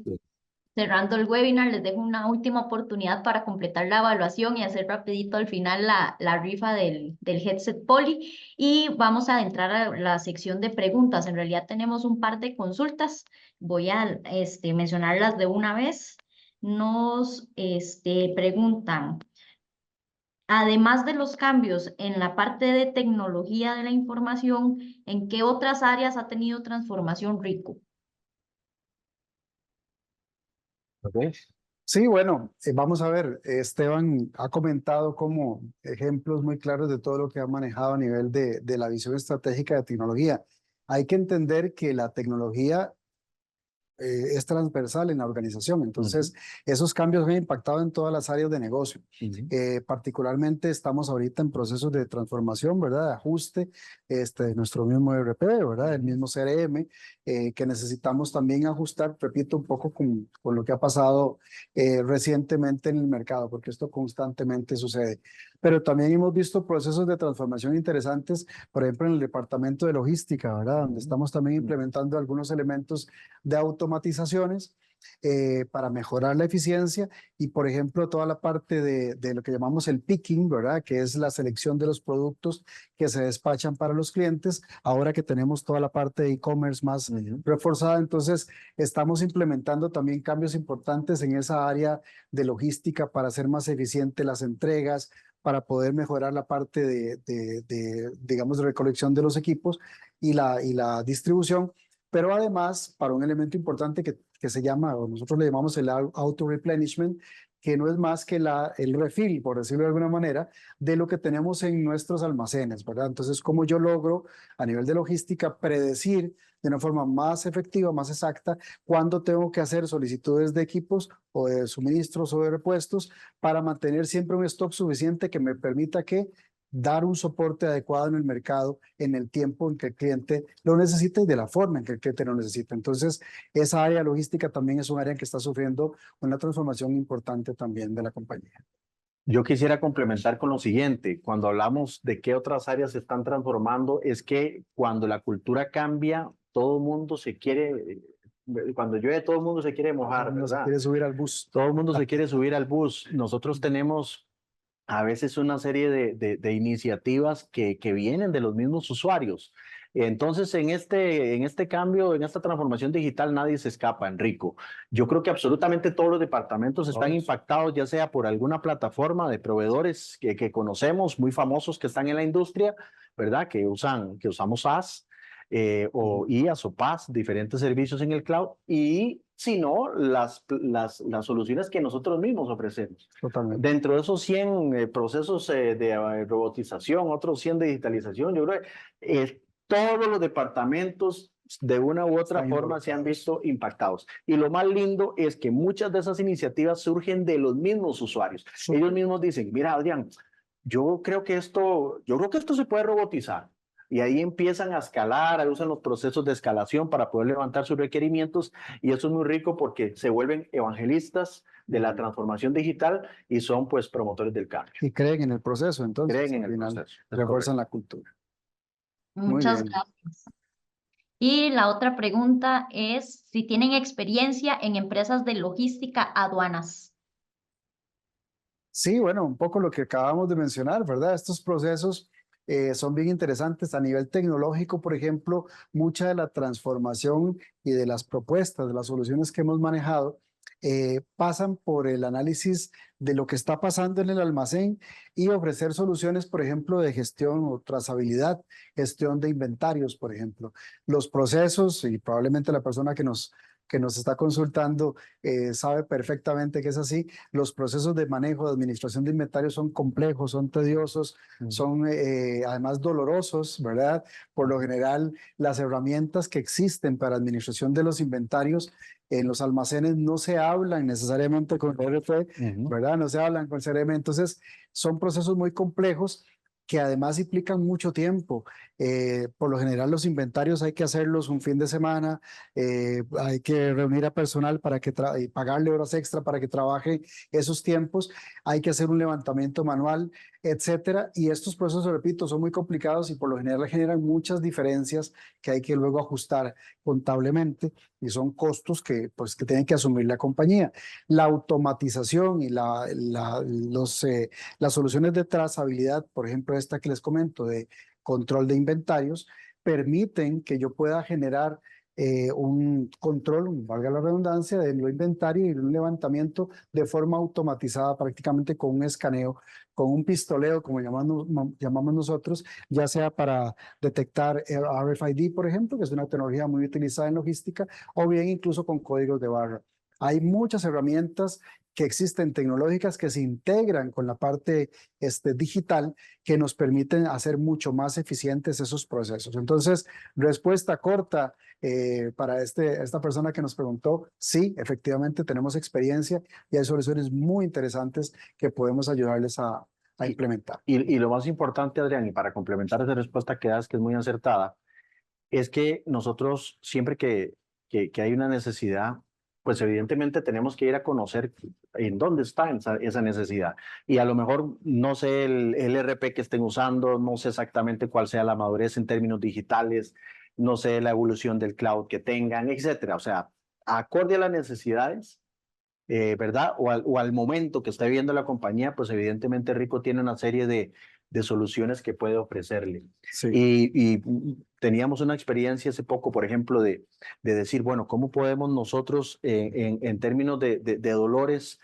cerrando el webinar, les dejo una última oportunidad para completar la evaluación y hacer rapidito al final la rifa del headset Poly. Y vamos a entrar a la sección de preguntas. En realidad tenemos un par de consultas. Voy a mencionarlas de una vez. Nos preguntan, además de los cambios en la parte de tecnología de la información, ¿en qué otras áreas ha tenido transformación Rico? Okay. Sí, bueno, vamos a ver, Esteban ha comentado como ejemplos muy claros de todo lo que ha manejado a nivel de la visión estratégica de tecnología. Hay que entender que la tecnología es transversal en la organización. Entonces, esos cambios han impactado en todas las áreas de negocio. Particularmente estamos ahorita en procesos de transformación, ¿verdad? De ajuste, de nuestro mismo ERP, ¿verdad? El mismo CRM, que necesitamos también ajustar, repito, un poco con lo que ha pasado recientemente en el mercado, porque esto constantemente sucede. Pero también hemos visto procesos de transformación interesantes, por ejemplo, en el departamento de logística, ¿verdad? Donde estamos también implementando algunos elementos de automatizaciones para mejorar la eficiencia y, por ejemplo, toda la parte de lo que llamamos el picking, ¿verdad? Que es la selección de los productos que se despachan para los clientes. Ahora que tenemos toda la parte de e-commerce más reforzada, entonces estamos implementando también cambios importantes en esa área de logística para hacer más eficiente las entregas, para poder mejorar la parte digamos, de recolección de los equipos y la distribución. Pero además, para un elemento importante que se llama, o nosotros le llamamos el auto-replenishment, que no es más que el refill, por decirlo de alguna manera, de lo que tenemos en nuestros almacenes, ¿verdad? Entonces, ¿cómo yo logro a nivel de logística predecir de una forma más efectiva, más exacta, cuándo tengo que hacer solicitudes de equipos o de suministros o de repuestos para mantener siempre un stock suficiente que me permita dar un soporte adecuado en el mercado en el tiempo en que el cliente lo necesita y de la forma en que el cliente lo necesita? Entonces, esa área logística también es un área que está sufriendo una transformación importante también de la compañía. Yo quisiera complementar con lo siguiente. Cuando hablamos de qué otras áreas se están transformando, es que cuando la cultura cambia, todo el mundo se quiere, cuando llueve, todo el mundo se quiere mojar, Todo el mundo se ¿verdad? quiere subir al bus. Todo el mundo se quiere subir al bus. Nosotros tenemos a veces una serie de iniciativas que vienen de los mismos usuarios. Entonces, en este cambio, en esta transformación digital, nadie se escapa, Enrico. Yo creo que absolutamente todos los departamentos están impactados, ya sea por alguna plataforma de proveedores que conocemos, muy famosos que están en la industria, ¿verdad? Que usamos SaaS. O IaaS o PaaS, diferentes servicios en el cloud, y si no, las soluciones que nosotros mismos ofrecemos. Totalmente. Dentro de esos 100 procesos de robotización, otros 100 de digitalización, yo creo que todos los departamentos de una u otra forma se han visto impactados. Y lo más lindo es que muchas de esas iniciativas surgen de los mismos usuarios. Ellos mismos dicen, mira, Adrián, yo creo que esto se puede robotizar. Y ahí empiezan a escalar, usan los procesos de escalación para poder levantar sus requerimientos, y eso es muy rico porque se vuelven evangelistas de la transformación digital y son pues promotores del cambio. Y creen en el proceso, entonces. Creen en el proceso. Refuerzan la cultura. Muchas gracias. Y la otra pregunta es si tienen experiencia en empresas de logística aduanas. Sí, bueno, un poco lo que acabamos de mencionar, ¿verdad? Estos procesos son bien interesantes a nivel tecnológico. Por ejemplo, mucha de la transformación y de las propuestas, de las soluciones que hemos manejado, pasan por el análisis de lo que está pasando en el almacén y ofrecer soluciones, por ejemplo, de gestión o trazabilidad, gestión de inventarios, por ejemplo. Los procesos, y probablemente la persona que nos que nos está consultando sabe perfectamente que es así. Los procesos de manejo, de administración de inventario son complejos, son tediosos, son además dolorosos, ¿verdad? Por lo general, las herramientas que existen para administración de los inventarios en los almacenes no se hablan necesariamente con RP, ¿verdad? No se hablan con CRM. Entonces, son procesos muy complejos que además implican mucho tiempo. Por lo general los inventarios hay que hacerlos un fin de semana, hay que reunir a personal para que y pagarle horas extra para que trabaje esos tiempos, hay que hacer un levantamiento manual, etcétera. Y estos procesos, repito, son muy complicados y por lo general generan muchas diferencias que hay que luego ajustar contablemente y son costos pues, que tiene que asumir la compañía. La automatización y las soluciones de trazabilidad, por ejemplo, esta que les comento de control de inventarios, permiten que yo pueda generar un control, valga la redundancia, de lo inventario y un levantamiento de forma automatizada, prácticamente con un escaneo, con un pistoleo, como llamamos nosotros, ya sea para detectar RFID, por ejemplo, que es una tecnología muy utilizada en logística, o bien incluso con códigos de barra. Hay muchas herramientas que existen tecnológicas que se integran con la parte digital que nos permiten hacer mucho más eficientes esos procesos. Entonces, respuesta corta para esta persona que nos preguntó, sí, efectivamente tenemos experiencia y hay soluciones muy interesantes que podemos ayudarles a implementar. Y lo más importante, Adrián, y para complementar esa respuesta que das, que es muy acertada, es que nosotros siempre que hay una necesidad, pues evidentemente tenemos que ir a conocer en dónde está esa necesidad. Y a lo mejor no sé el RP que estén usando, no sé exactamente cuál sea la madurez en términos digitales, no sé la evolución del cloud que tengan, etcétera. O sea, acorde a las necesidades, ¿verdad? O al momento que está viviendo la compañía, pues evidentemente Rico tiene una serie de soluciones que puede ofrecerle. Sí. Y teníamos una experiencia hace poco, por ejemplo, de decir, bueno, ¿cómo podemos nosotros en términos de dolores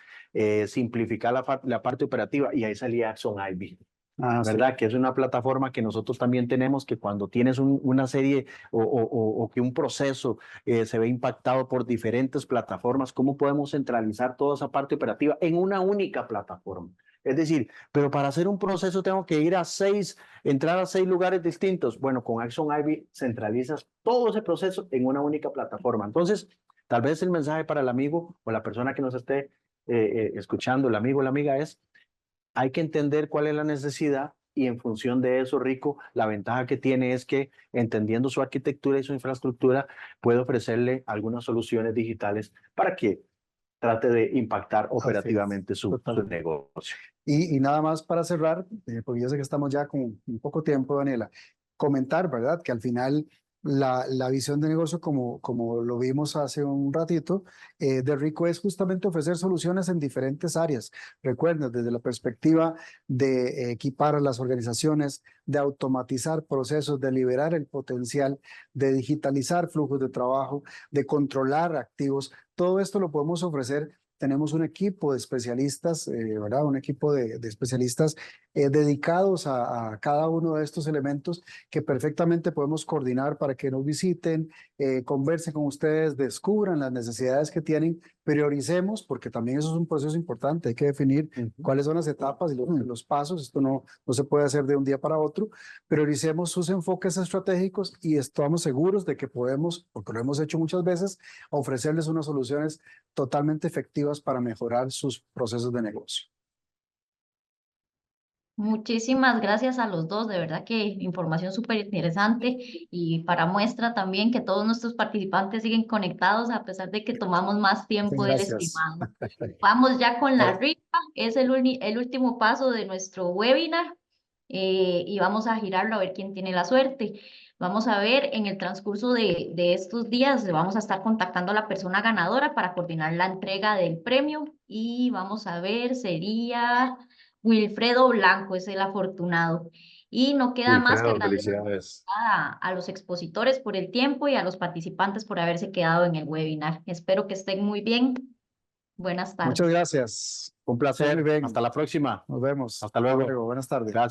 simplificar la parte operativa? Y ahí salía Axon Ivy. ¿Verdad? Sí. Que es una plataforma que nosotros también tenemos, que cuando tienes una serie o que un proceso se ve impactado por diferentes plataformas, ¿cómo podemos centralizar toda esa parte operativa en una única plataforma? Es decir, pero para hacer un proceso tengo que ir entrar a 6 lugares distintos. Bueno, con Axon Ivy centralizas todo ese proceso en una única plataforma. Entonces, tal vez el mensaje para el amigo o la persona que nos esté escuchando, el amigo o la amiga es: hay que entender cuál es la necesidad y en función de eso, Rico, la ventaja que tiene es que entendiendo su arquitectura y su infraestructura puede ofrecerle algunas soluciones digitales para que trate de impactar operativamente su negocio. Y nada más para cerrar, porque yo sé que estamos ya con un poco tiempo, Daniela, comentar, ¿verdad? Que al final la visión de negocio, como lo vimos hace un ratito, de Rico es justamente ofrecer soluciones en diferentes áreas. Recuerden, desde la perspectiva de equipar a las organizaciones, de automatizar procesos, de liberar el potencial, de digitalizar flujos de trabajo, de controlar activos. Todo esto lo podemos ofrecer. Tenemos un equipo de especialistas, ¿verdad? Un equipo de especialistas dedicados a cada uno de estos elementos que perfectamente podemos coordinar para que nos visiten, conversen con ustedes, descubran las necesidades que tienen, prioricemos, porque también eso es un proceso importante, hay que definir cuáles son las etapas y los pasos, esto no se puede hacer de un día para otro, prioricemos sus enfoques estratégicos y estamos seguros de que podemos, porque lo hemos hecho muchas veces, ofrecerles unas soluciones totalmente efectivas para mejorar sus procesos de negocio. Muchísimas gracias a los dos, de verdad que información súper interesante y para muestra también que todos nuestros participantes siguen conectados a pesar de que tomamos más tiempo del estimado. Vamos ya con la rifa, es el último paso de nuestro webinar y vamos a girarlo a ver quién tiene la suerte. Vamos a ver en el transcurso de estos días, vamos a estar contactando a la persona ganadora para coordinar la entrega del premio y vamos a ver, sería Wilfredo Blanco, es el afortunado. Y no queda más que agradecer a los expositores por el tiempo y a los participantes por haberse quedado en el webinar. Espero que estén muy bien. Buenas tardes. Muchas gracias. Un placer. Hasta la próxima. Nos vemos. Hasta luego. Buenas tardes. Gracias.